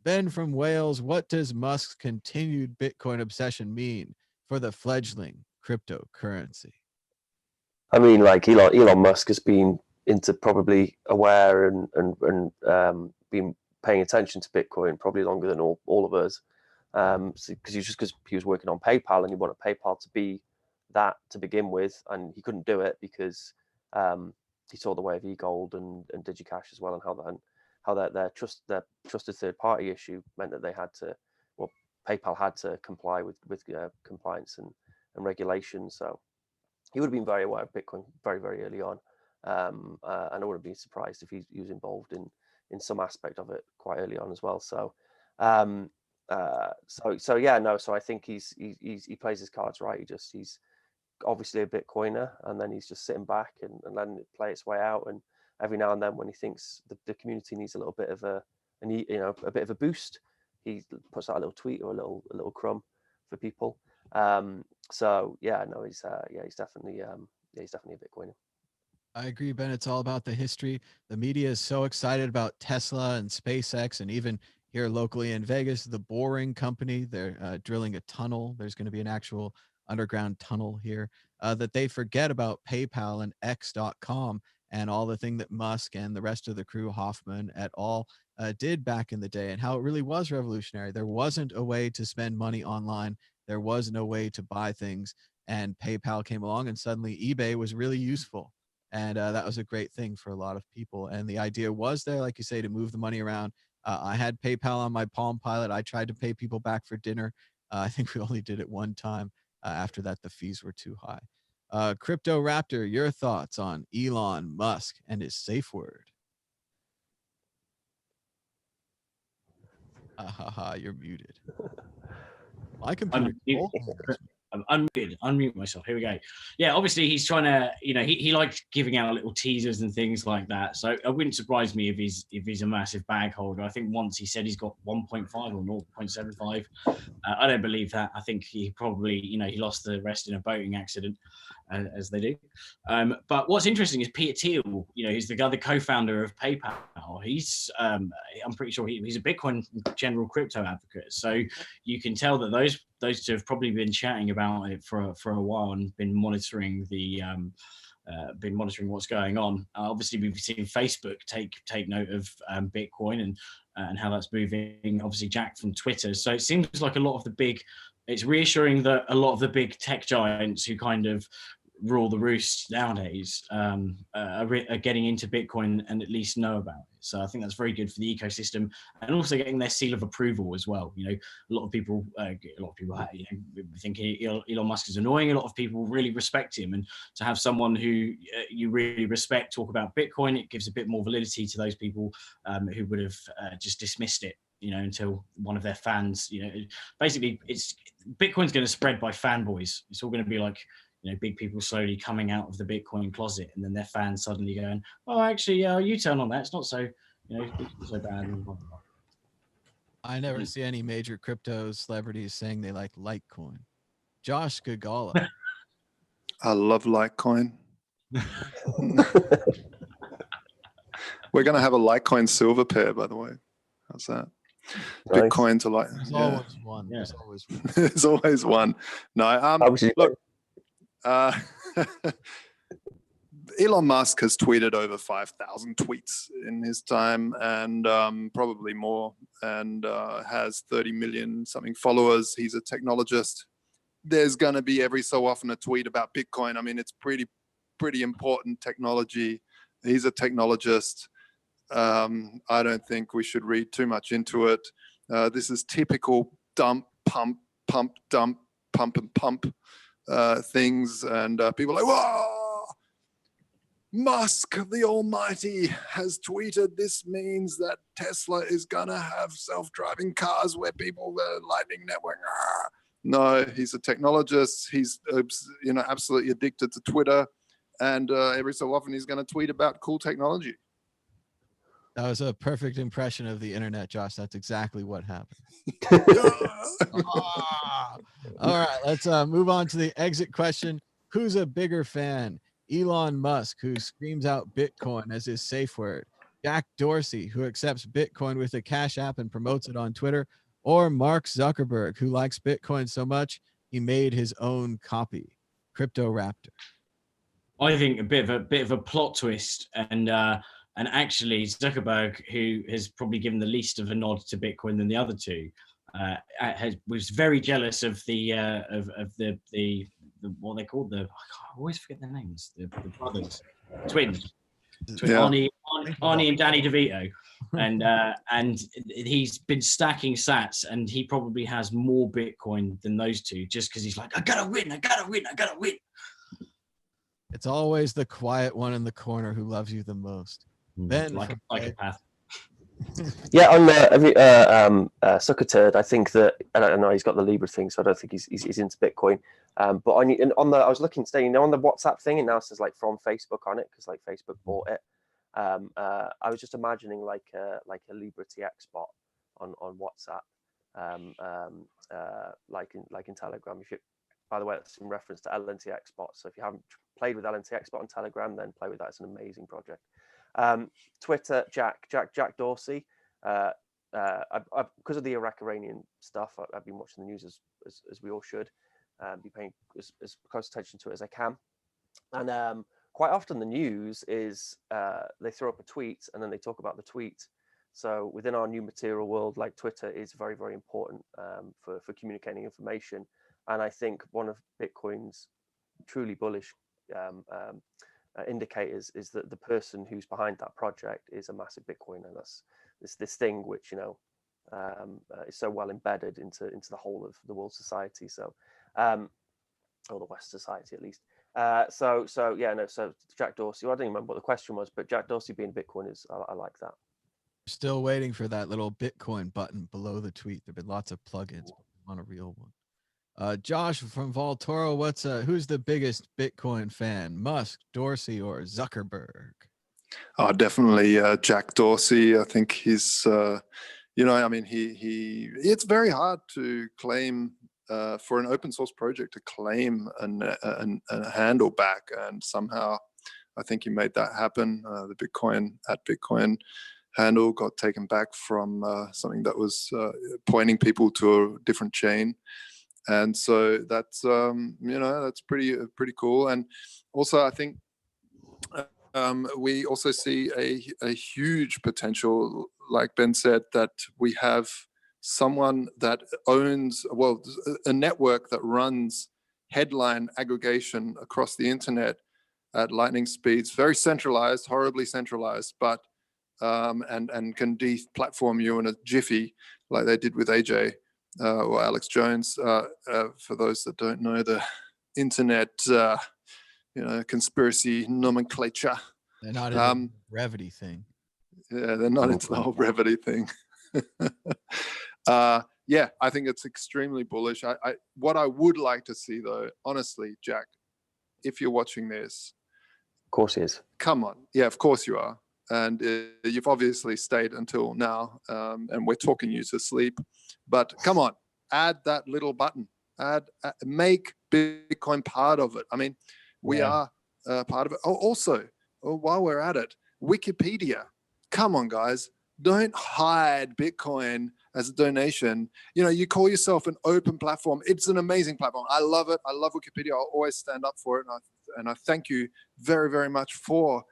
Ben from Wales, what does Musk's continued Bitcoin obsession mean for the fledgling cryptocurrency? I mean, like Elon Musk has been probably aware and been paying attention to Bitcoin probably longer than all of us, because he was working on PayPal and he wanted PayPal to be that to begin with, and he couldn't do it because he saw the way of eGold and DigiCash as well, and how their trusted third party issue meant that they had to, well, PayPal had to comply with compliance and regulations. So he would have been very aware of Bitcoin very, very early on, and I wouldn't be surprised if he was involved in some aspect of it quite early on as well. So, so I think he plays his cards right. He's obviously a Bitcoiner, and then he's just sitting back and letting it play its way out. And every now and then, when he thinks the community needs a little bit of a bit of a boost, he puts out a little tweet or a little crumb for people. So yeah, no, he's definitely a Bitcoiner. I agree, Ben. It's all about the history. The media is so excited about Tesla and SpaceX, and even here locally in Vegas, the Boring Company. They're drilling a tunnel. There's going to be an actual underground tunnel here, that they forget about PayPal and X.com and all the thing that Musk and the rest of the crew, Hoffman et al., did back in the day, and how it really was revolutionary. There wasn't a way to spend money online. There was no way to buy things, and PayPal came along, and suddenly eBay was really useful. And that was a great thing for a lot of people. And the idea was there, like you say, to move the money around. I had PayPal on my Palm Pilot. I tried to pay people back for dinner. I think we only did it one time. After that, the fees were too high. Crypto Raptor, your thoughts on Elon Musk and his safe word? You're muted. My computer. Unmute myself. Here we go. Yeah, obviously he's trying to, he likes giving out little teasers and things like that. So it wouldn't surprise me if he's a massive bag holder. I think once he said he's got 1.5 or 0.75. I don't believe that. I think he probably, he lost the rest in a boating accident, as they do. But what's interesting is Peter Thiel, he's the other co-founder of PayPal. He's, I'm pretty sure he's a Bitcoin general crypto advocate. So you can tell that those two have probably been chatting about it for a while and been monitoring what's going on. Obviously, we've seen Facebook take note of Bitcoin and how that's moving. Obviously, Jack from Twitter. So it seems like it's reassuring that a lot of the big tech giants who kind of rule the roost nowadays are getting into Bitcoin and at least know about it. So I think that's very good for the ecosystem, and also getting their seal of approval as well. A lot of people think Elon Musk is annoying. A lot of people really respect him, and to have someone who you really respect talk about Bitcoin, it gives a bit more validity to those people who would have just dismissed it. Until one of their fans, basically Bitcoin's going to spread by fanboys. It's all going to be like, big people slowly coming out of the Bitcoin closet, and then their fans suddenly going, "Oh, actually, you turn on that. It's not so, it's not so bad." I never see any major crypto celebrities saying they like Litecoin. Josh Gagala. I love Litecoin. We're going to have a Litecoin silver pair, by the way. How's that? Nice. Bitcoin to like. There's Yeah. always one. Yeah. There's always one. There's always one. No, Obviously, look, Elon Musk has tweeted over 5,000 tweets in his time, and probably more, and has 30 million something followers. He's a technologist. There's going to be every so often a tweet about Bitcoin. I mean, it's pretty important technology. He's a technologist. I don't think we should read too much into it. This is typical dump, pump, dump, pump and pump things, and people are like, whoa, Musk the Almighty has tweeted this means that Tesla is gonna have self-driving cars where people the Lightning Network. No, he's a technologist. He's absolutely addicted to Twitter, and every so often he's going to tweet about cool technology. That was a perfect impression of the internet, Josh. That's exactly what happened. All right, let's move on to the exit question. Who's a bigger fan? Elon Musk, who screams out Bitcoin as his safe word, Jack Dorsey, who accepts Bitcoin with a Cash App and promotes it on Twitter, or Mark Zuckerberg, who likes Bitcoin so much he made his own copy, Crypto Raptor? I think a bit of a plot twist, and actually Zuckerberg, who has probably given the least of a nod to Bitcoin than the other two, was very jealous of the what they called I always forget their names, the brothers, twins. Yeah. Arnie and Danny DeVito, and he's been stacking sats, and he probably has more Bitcoin than those two, just because he's like, I gotta win. It's always the quiet one in the corner who loves you the most. Ben, like a psychopath. Yeah, on the Sucker Turd, I think that I don't know. He's got the Libra thing, so I don't think he's into Bitcoin. But I was looking today, on the WhatsApp thing, it now says like from Facebook on it because like Facebook bought it. I was just imagining like a Libra TX bot on WhatsApp, like in Telegram. By the way, that's in reference to LNTX bot. So if you haven't played with LNTX bot on Telegram, then play with that. It's an amazing project. Twitter, Jack Dorsey. Because of the Iraq-Iranian stuff, I've been watching the news as we all should. Be paying as close attention to it as I can. And quite often the news is they throw up a tweet and then they talk about the tweet. So within our new material world, like Twitter is very, very important for communicating information. And I think one of Bitcoin's truly bullish indicators is that the person who's behind that project is a massive Bitcoiner. And that's this thing which is so well embedded into the whole of the world society. So, or the West society at least. So Jack Dorsey. Well, I don't even remember what the question was, but Jack Dorsey being Bitcoin is I like that. Still waiting for that little Bitcoin button below the tweet. There've been lots of plugins, but we want a real one. Josh from Voltoro, who's the biggest Bitcoin fan? Musk, Dorsey, or Zuckerberg? Oh, definitely Jack Dorsey. I think he's, it's very hard to claim for an open source project to claim a handle back, and somehow I think he made that happen. The Bitcoin handle got taken back from something that was pointing people to a different chain. And so that's that's pretty cool. And also I think we also see a huge potential, like Ben said, that we have someone that owns a network that runs headline aggregation across the internet at lightning speeds, very centralized, horribly centralized, but and can de-platform you in a jiffy like they did with AJ. Or Alex Jones, for those that don't know the internet, conspiracy nomenclature. They're not into the brevity thing. Yeah, they're not into the whole brevity thing. Yeah, I think it's extremely bullish. What I would like to see, though, honestly, Jack, if you're watching this, of course he is. Come on, yeah, of course you are. And you've obviously stayed until now, and we're talking you to sleep. But come on, add that little button. Make Bitcoin part of it. I mean, we are part of it. Oh, also, while we're at it, Wikipedia. Come on, guys. Don't hide Bitcoin as a donation. You know, you call yourself an open platform. It's an amazing platform. I love it. I love Wikipedia. I'll always stand up for it. And I thank you very, very much for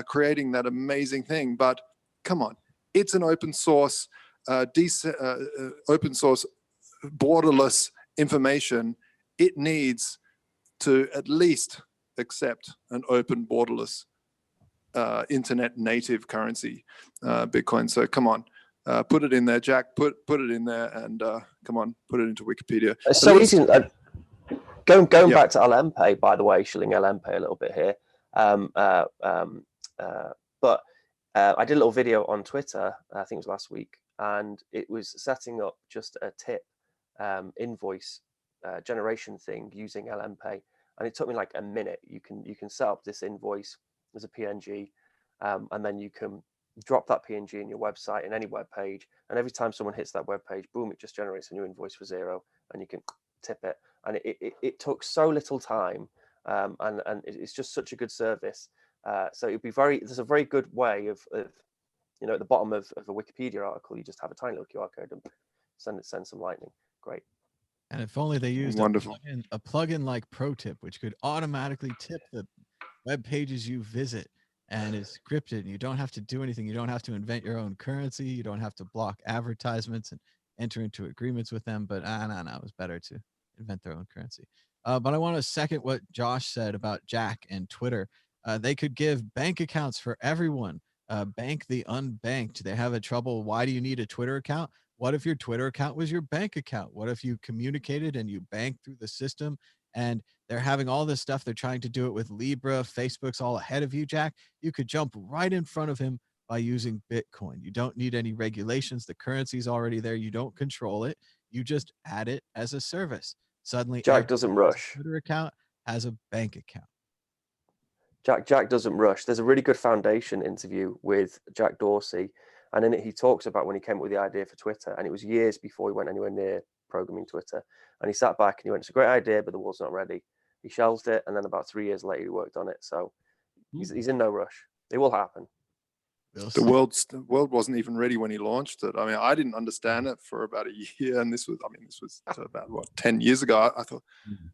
creating that amazing thing. But come on, it's an open source, open source, borderless information. It needs to at least accept an open, borderless, internet native currency, Bitcoin. So come on, put it in there, Jack. Put it in there, and come on, put it into Wikipedia. It's so easy. Going back to LMPay, by the way, shilling LMPay a little bit here. But I did a little video on Twitter, I think it was last week, and it was setting up just a tip invoice generation thing using LMPay, and it took me like a minute. You can set up this invoice as a PNG, and then you can drop that PNG in your website, in any web page, and every time someone hits that web page, boom, it just generates a new invoice for zero, and you can tip it. And it took so little time, and it's just such a good service. So it'd be there's a very good way of you know, at the bottom of a Wikipedia article, you just have a tiny little QR code and send some lightning. Great. And if only they used a plugin like ProTip, which could automatically tip the web pages you visit, and is scripted. You don't have to do anything. You don't have to invent your own currency. You don't have to block advertisements and enter into agreements with them. But no, it was better to invent their own currency. But I want to second what Josh said about Jack and Twitter. They could give bank accounts for everyone. Bank the unbanked. They have a trouble. Why do you need a Twitter account? What if your Twitter account was your bank account? What if you communicated and you banked through the system? And they're having all this stuff. They're trying to do it with Libra. Facebook's all ahead of you, Jack. You could jump right in front of him by using Bitcoin. You don't need any regulations. The currency's already there. You don't control it. You just add it as a service. Suddenly, Jack doesn't rush. Twitter account has a bank account. Jack doesn't rush. There's a really good Foundation interview with Jack Dorsey, and in it he talks about when he came up with the idea for Twitter, and it was years before he went anywhere near programming Twitter. And he sat back and he went, "It's a great idea, but the world's not ready." He shelved it, and then about 3 years later, he worked on it. So he's in no rush. It will happen. The world wasn't even ready when he launched it. I mean, I didn't understand it for about a year, and this was about 10 years ago. I thought,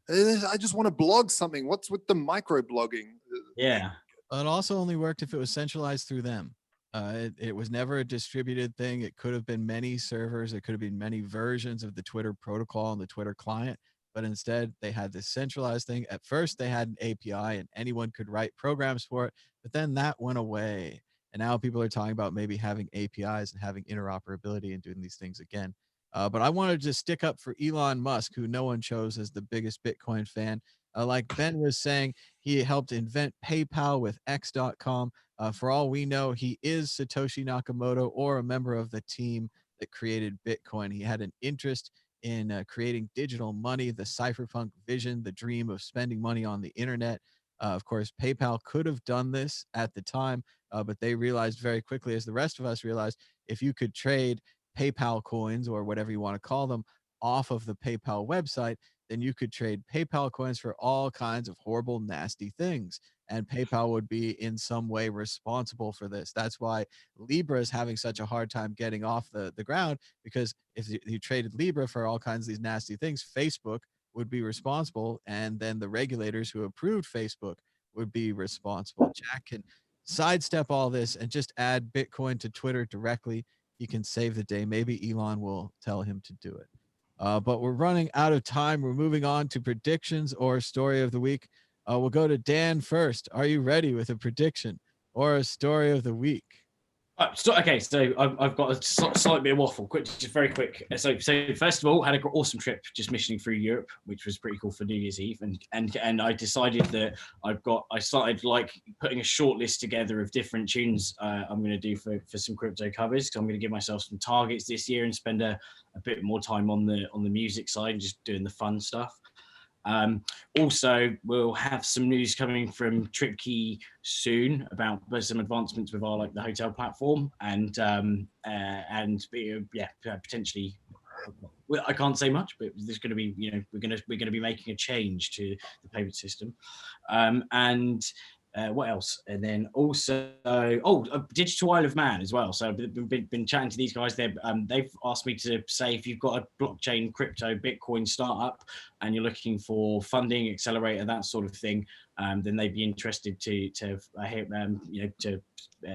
I just want to blog something. What's with the micro blogging? Yeah. It also only worked if it was centralized through them. It was never a distributed thing. It could have been many servers. It could have been many versions of the Twitter protocol and the Twitter client, but instead they had this centralized thing. At first they had an API and anyone could write programs for it, but then that went away. And now people are talking about maybe having APIs and having interoperability and doing these things again. But I wanted to stick up for Elon Musk, who no one chose as the biggest Bitcoin fan. Like Ben was saying, he helped invent PayPal with X.com. For all we know, he is Satoshi Nakamoto or a member of the team that created Bitcoin. He had an interest in creating digital money, the cypherpunk vision, the dream of spending money on the internet. Of course, PayPal could have done this at the time, but they realized very quickly, as the rest of us realized, if you could trade PayPal coins or whatever you want to call them off of the PayPal website, then you could trade PayPal coins for all kinds of horrible, nasty things. And PayPal would be in some way responsible for this. That's why Libra is having such a hard time getting off the ground, because if you traded Libra for all kinds of these nasty things, Facebook would be responsible, and then the regulators who approved Facebook would be responsible. Jack can sidestep all this and just add Bitcoin to Twitter directly. He can save the day. Maybe Elon will tell him to do it. But we're running out of time. We're moving on to predictions or story of the week. We'll go to Dan first. Are you ready with a prediction or a story of the week? Okay, so I've got a slight bit of waffle, just very quick. So first of all, had an awesome trip just missioning through Europe, which was pretty cool for New Year's Eve, and I decided that I started like putting a short list together of different tunes I'm going to do for some crypto covers, because I'm going to give myself some targets this year and spend a bit more time on the music side, just doing the fun stuff. Also, we'll have some news coming from TripKey soon about some advancements with our the hotel platform, and potentially. Well, I can't say much, but there's going to be we're going to be making a change to the payment system, and What else? And then also, Digital Isle of Man as well. So I've been chatting to these guys. They've asked me to say if you've got a blockchain, crypto, Bitcoin startup, and you're looking for funding, accelerator, that sort of thing, then they'd be interested to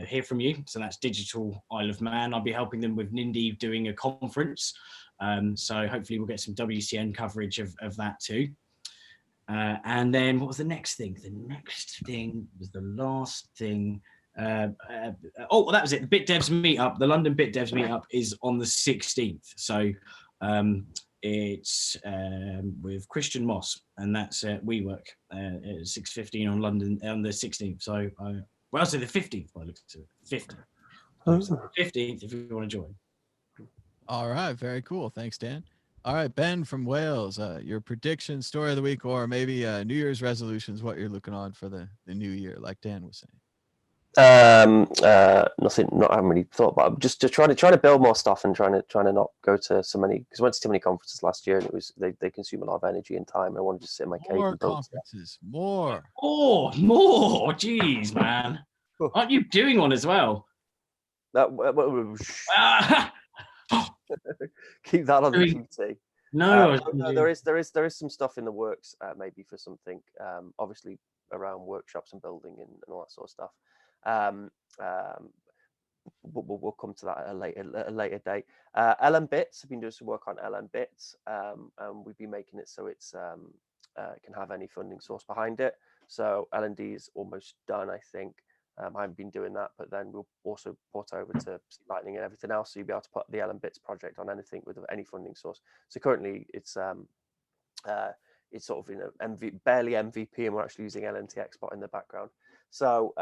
hear from you. So that's Digital Isle of Man. I'll be helping them with Nindy doing a conference. So hopefully we'll get some WCN coverage of that too. And then what was the next thing? The next thing was the last thing. That was it. The BitDevs meetup, the London BitDevs meetup is on the 16th. So it's with Christian Moss, and that's at WeWork at 6:15 on London on the 16th. So, I'll say the 15th by the looks of it. 15th if you want to join. All right, very cool. Thanks, Dan. All right, Ben from Wales, your prediction, story of the week, or maybe New Year's resolutions, what you're looking on for the new year, like Dan was saying. Nothing. I haven't really thought about it. Just trying to build more stuff and trying to not go to so many, because I went to too many conferences last year and it was they consume a lot of energy and time. And I wanted to sit in my cave. More and build conferences, more. Jeez, man, aren't you doing one as well? Keep that on the QT. No, there is some stuff in the works, maybe for something. Obviously around workshops and building and all that sort of stuff. We'll come to that at a later date. LM Bits, I've been doing some work on LM Bits, and we've been making it so it's can have any funding source behind it. So LND is almost done, I think. I haven't been doing that, but then we'll also port over to Lightning and everything else, so you'll be able to put the LM Bits project on anything with any funding source. So currently it's sort of barely MVP, and we're actually using LNT Export in the background. So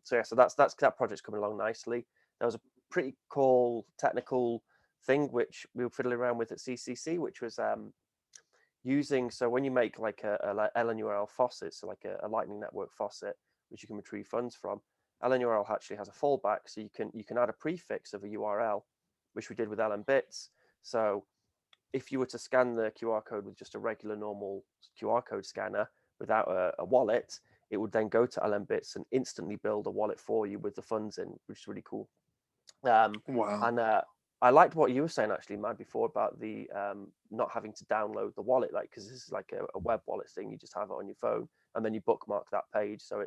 so that project's coming along nicely. There was a pretty cool technical thing which we were fiddling around with at CCC, which was using, so when you make like a LNURL faucet, so like a Lightning Network faucet, which you can retrieve funds from, LNURL actually has a fallback, so you can add a prefix of a URL, which we did with LM Bits. So if you were to scan the QR code with just a regular normal QR code scanner without a wallet, it would then go to LM Bits and instantly build a wallet for you with the funds in, which is really cool. Wow. And I liked what you were saying actually, Matt, before about the not having to download the wallet, like, because this is like a web wallet thing. You just have it on your phone and then you bookmark that page, so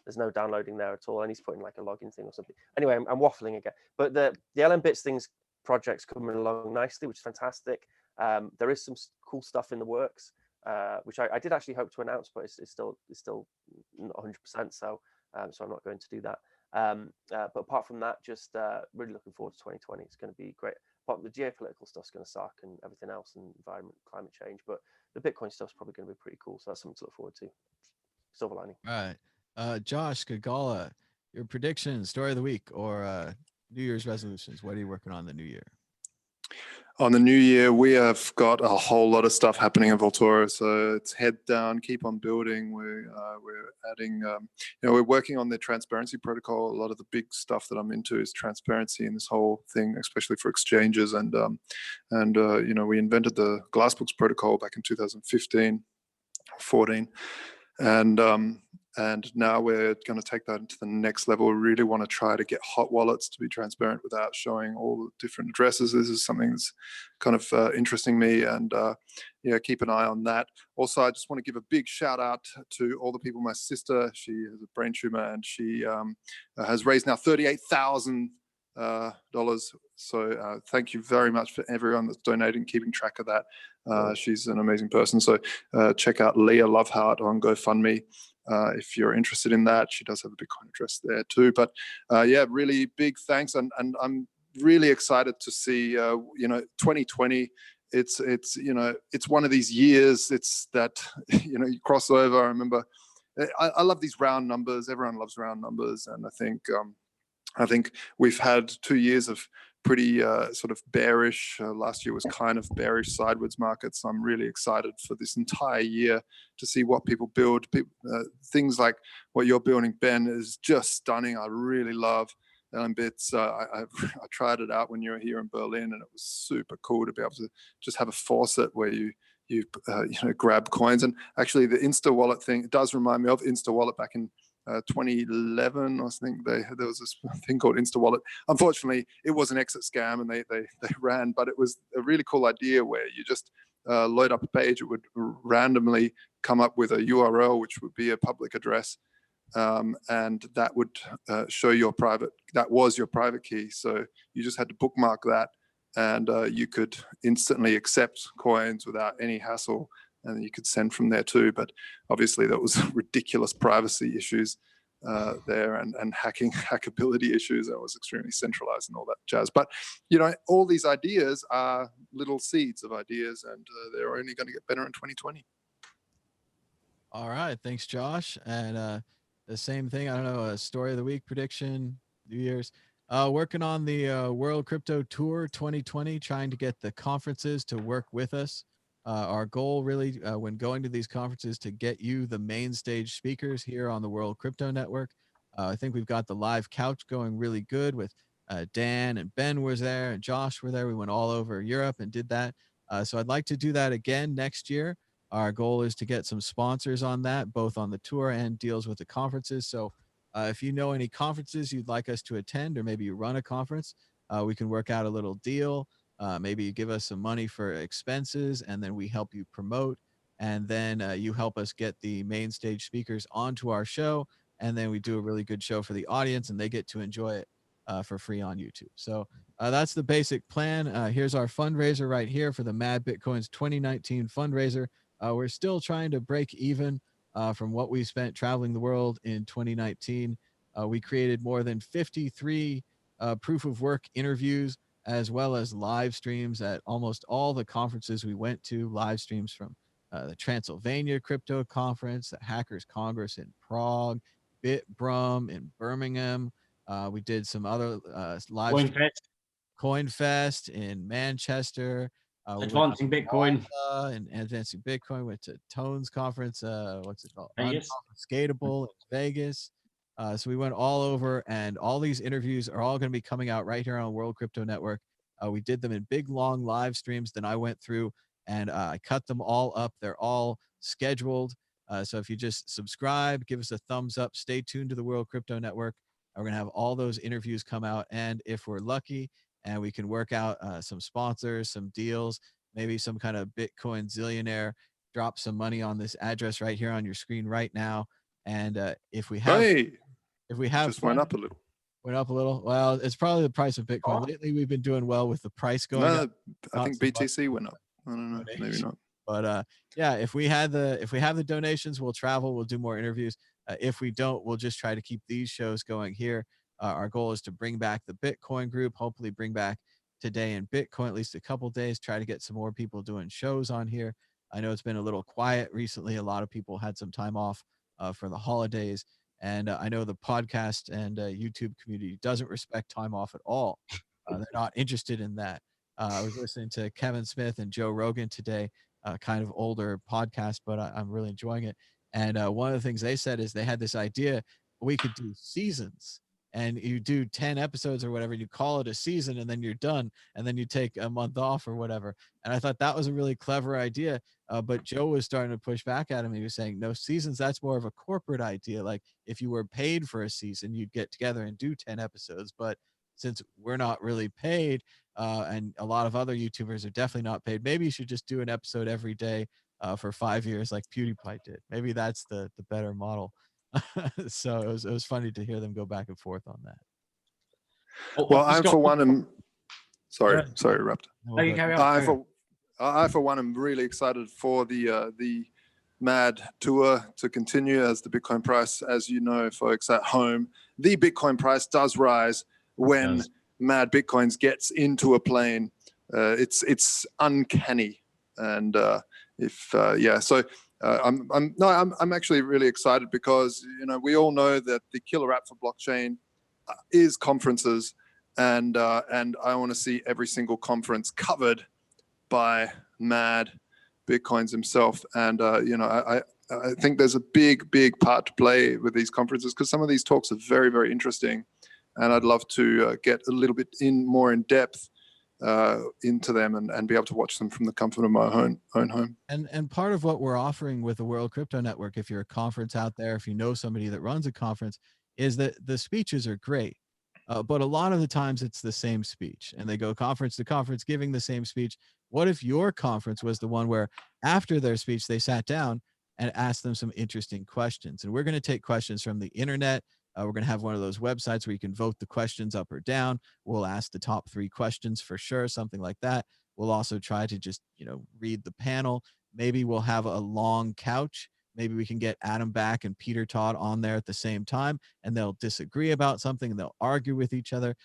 there's no downloading there at all. And he's putting like a login thing or something. Anyway, I'm waffling again, but the LM Bits things project's coming along nicely, which is fantastic. There is some cool stuff in the works, which I did actually hope to announce, but it's still not 100%. So I'm not going to do that. But apart from that, just really looking forward to 2020. It's going to be great. But the geopolitical stuff's going to suck and everything else, and environment, climate change. But the Bitcoin stuff's probably going to be pretty cool. So that's something to look forward to. Silver lining. All right. Josh Gagala, your prediction, story of the week, or New Year's resolutions. What are you working on the new year? On the new year, we have got a whole lot of stuff happening in Voltura. So it's head down, keep on building. We're adding, we're working on the transparency protocol. A lot of the big stuff that I'm into is transparency in this whole thing, especially for exchanges. And we invented the Glassbooks protocol back in 2015, 14. And now we're going to take that into the next level. We really want to try to get hot wallets to be transparent without showing all the different addresses. This is something that's kind of interesting me, and keep an eye on that. Also, I just want to give a big shout out to all the people. My sister, she has a brain tumor, and she has raised now $38,000. So thank you very much for everyone that's donating, keeping track of that. She's an amazing person. So check out Leah Loveheart on GoFundMe if you're interested in that. She does have a Bitcoin address there too. But really big thanks, and I'm really excited to see 2020. It's one of these years. It's that you cross over. I remember I love these round numbers. Everyone loves round numbers, and I think we've had 2 years of pretty sort of bearish. Last year was kind of bearish sideways market. So I'm really excited for this entire year to see what people build. Things like what you're building, Ben, is just stunning. I really love Bits. I tried it out when you were here in Berlin, and it was super cool to be able to just have a faucet where you grab coins. And actually the Insta Wallet thing, it does remind me of Insta Wallet back in 2011 or something. There was this thing called InstaWallet. Unfortunately, it was an exit scam, and they ran. But it was a really cool idea where you just load up a page. It would randomly come up with a URL, which would be a public address, and that would show your private. That was your private key. So you just had to bookmark that, and you could instantly accept coins without any hassle. And you could send from there too, but obviously that was ridiculous privacy issues there, and hackability issues. That was extremely centralized and all that jazz. But all these ideas are little seeds of ideas, and they're only going to get better in 2020. All right, thanks, Josh. And the same thing. I don't know, a story of the week prediction. New Year's. Working on the World Crypto Tour 2020, trying to get the conferences to work with us. Our goal really when going to these conferences to get you the main stage speakers here on the World Crypto Network. I think we've got the live couch going really good with Dan and Ben was there and Josh were there. We went all over Europe and did that. So I'd like to do that again next year. Our goal is to get some sponsors on that, both on the tour and deals with the conferences. So if you know any conferences you'd like us to attend, or maybe you run a conference, we can work out a little deal. Maybe you give us some money for expenses, and then we help you promote, and then you help us get the main stage speakers onto our show, and then we do a really good show for the audience, and they get to enjoy it for free on YouTube. So that's the basic plan. Here's our fundraiser right here for the Mad Bitcoins 2019 fundraiser. We're still trying to break even from what we spent traveling the world in 2019. We created more than 53 proof of work interviews, as well as live streams at almost all the conferences we went to, live streams from the Transylvania Crypto Conference, the Hackers Congress in Prague, BitBrum in Birmingham. We did some other live CoinFest in Manchester. Advancing Bitcoin. And Advancing Bitcoin. Went to Tone's conference. What's it called? Vegas. Unconfiscatable in Vegas. So we went all over, and all these interviews are all going to be coming out right here on World Crypto Network. We did them in big, long live streams. Then I went through and I cut them all up. They're all scheduled. So if you just subscribe, give us a thumbs up, stay tuned to the World Crypto Network. We're going to have all those interviews come out. And if we're lucky and we can work out some sponsors, some deals, maybe some kind of Bitcoin zillionaire, drop some money on this address right here on your screen right now. And if we have, just went up a little. Went up a little. Well, it's probably the price of Bitcoin. Lately, we've been doing well with the price going up. I think BTC went up. I don't know, maybe not. But yeah, if we have the donations, we'll travel. We'll do more interviews. If we don't, we'll just try to keep these shows going here. Our goal is to bring back the Bitcoin group. Hopefully, bring back Today in Bitcoin at least a couple days. Try to get some more people doing shows on here. I know it's been a little quiet recently. A lot of people had some time off for the holidays. And I know the podcast and YouTube community doesn't respect time off at all. They're not interested in that. I was listening to Kevin Smith and Joe Rogan today, kind of older podcast, but I'm really enjoying it. And one of the things they said is they had this idea we could do seasons. And you do 10 episodes or whatever, you call it a season, and then you're done, and then you take a month off or whatever. And I thought that was a really clever idea. But Joe was starting to push back at him. He was saying, no, seasons, that's more of a corporate idea. Like if you were paid for a season, you'd get together and do 10 episodes. But since we're not really paid, and a lot of other YouTubers are definitely not paid, maybe you should just do an episode every day for 5 years like PewDiePie did. Maybe that's the better model. So it was funny to hear them go back and forth on that. Well, I for one am sorry, Raptor. No, you carry on. I for one am really excited for the Mad tour to continue as the Bitcoin price, as you know, folks at home, the Bitcoin price does rise when Mad Bitcoins gets into a plane. It's uncanny, and so. I'm actually really excited because we all know that the killer app for blockchain is conferences, and I want to see every single conference covered by Mad Bitcoins himself. And I think there's a big part to play with these conferences because some of these talks are very, very interesting, and I'd love to get a little bit more in depth into them and be able to watch them from the comfort of my own home. And part of what we're offering with the World Crypto Network, if you're a conference out there, if you know somebody that runs a conference, is that the speeches are great. But a lot of the times it's the same speech, and they go conference to conference giving the same speech. What if your conference was the one where after their speech, they sat down and asked them some interesting questions? And we're going to take questions from the internet. We're going to have one of those websites where you can vote the questions up or down. We'll ask the top 3 questions for sure, something like that. We'll also try to just, read the panel. Maybe we'll have a long couch. Maybe we can get Adam Back and Peter Todd on there at the same time, and they'll disagree about something and they'll argue with each other.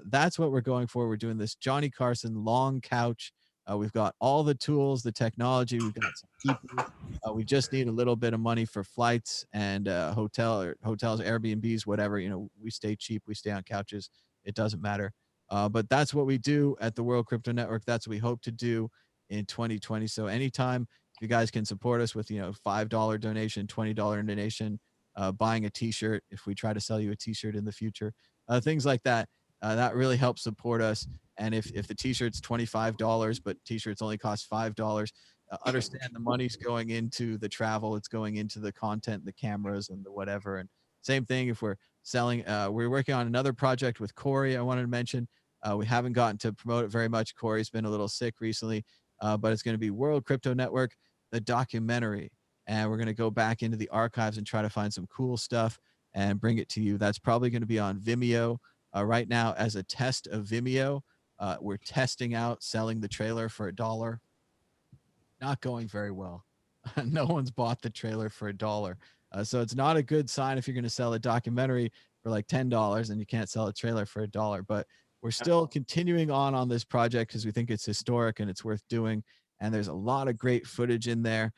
That's what we're going for. We're doing this Johnny Carson long couch. We've got all the tools, the technology. We've got some people. We just need a little bit of money for flights and hotels, Airbnbs, whatever. We stay cheap. We stay on couches. It doesn't matter. But that's what we do at the World Crypto Network. That's what we hope to do in 2020. So anytime you guys can support us with, $5 donation, $20 donation, buying a t-shirt, if we try to sell you a t-shirt in the future, things like that, that really helps support us. And if the t-shirt's $25, but t-shirts only cost $5, understand the money's going into the travel. It's going into the content, the cameras and the whatever. And same thing if we're selling, we're working on another project with Corey. I wanted to mention, we haven't gotten to promote it very much. Corey's been a little sick recently, but it's going to be World Crypto Network, the documentary. And we're going to go back into the archives and try to find some cool stuff and bring it to you. That's probably going to be on Vimeo. Right now, as a test of Vimeo, we're testing out selling the trailer for $1. Not going very well. No one's bought the trailer for $1. So it's not a good sign if you're going to sell a documentary for like $10 and you can't sell a trailer for $1. But we're still continuing on this project because we think it's historic and it's worth doing. And there's a lot of great footage in there.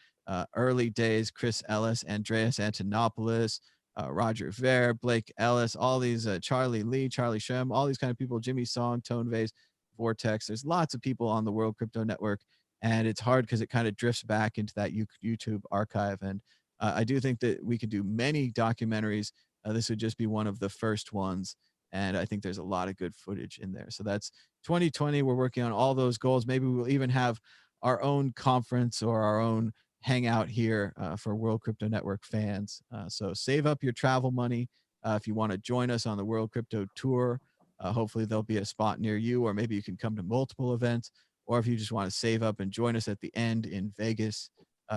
Early days, Chris Ellis, Andreas Antonopoulos, Roger Ver, Blake Ellis, all these, Charlie Lee, Charlie Shem, all these kind of people, Jimmy Song, Tone Vase, Vortex. There's lots of people on the World Crypto Network. And it's hard because it kind of drifts back into that YouTube archive. And I do think that we could do many documentaries. This would just be one of the first ones. And I think there's a lot of good footage in there. So that's 2020. We're working on all those goals. Maybe we'll even have our own conference or our own hangout here for World Crypto Network fans. So save up your travel money if you want to join us on the World Crypto Tour. Hopefully there'll be a spot near you, or maybe you can come to multiple events. Or if you just want to save up and join us at the end in Vegas,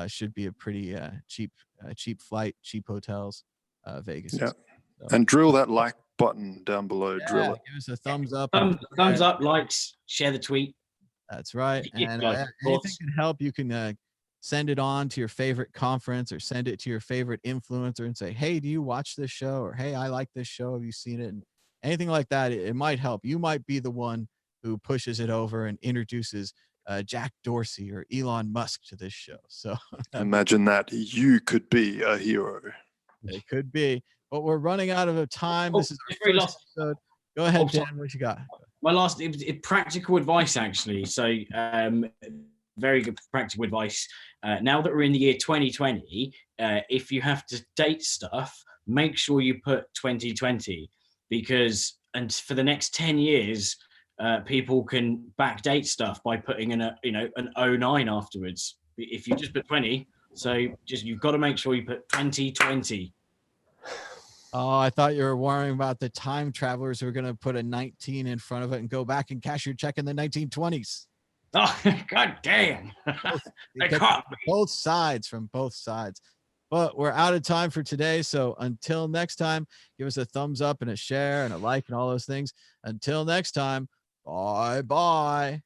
should be a pretty cheap flight, cheap hotels, Vegas. Yeah. So, and drill that like button down below. Yeah, drill it. Give us a thumbs up. Thumbs up, likes, share the tweet. That's right. And Guys, anything can help. You can send it on to your favorite conference or send it to your favorite influencer and say, hey, do you watch this show? Or, hey, I like this show. Have you seen it? And anything like that, it might help. You might be the one who pushes it over and introduces Jack Dorsey or Elon Musk to this show. So imagine that. You could be a hero. It could be, but we're running out of time. This is our first episode. Go ahead, Dan. What you got? My last practical advice, actually. So very good practical advice. Now that we're in the year 2020, if you have to date stuff, make sure you put 2020, because and for the next 10 years, people can backdate stuff by putting in an 09 afterwards. If you just put 20, so you've got to make sure you put 2020. Oh, I thought you were worrying about the time travelers who are going to put a 19 in front of it and go back and cash your check in the 1920s. Oh, God damn. Both sides, from both sides. But we're out of time for today. So until next time, give us a thumbs up and a share and a like and all those things. Until next time, bye-bye.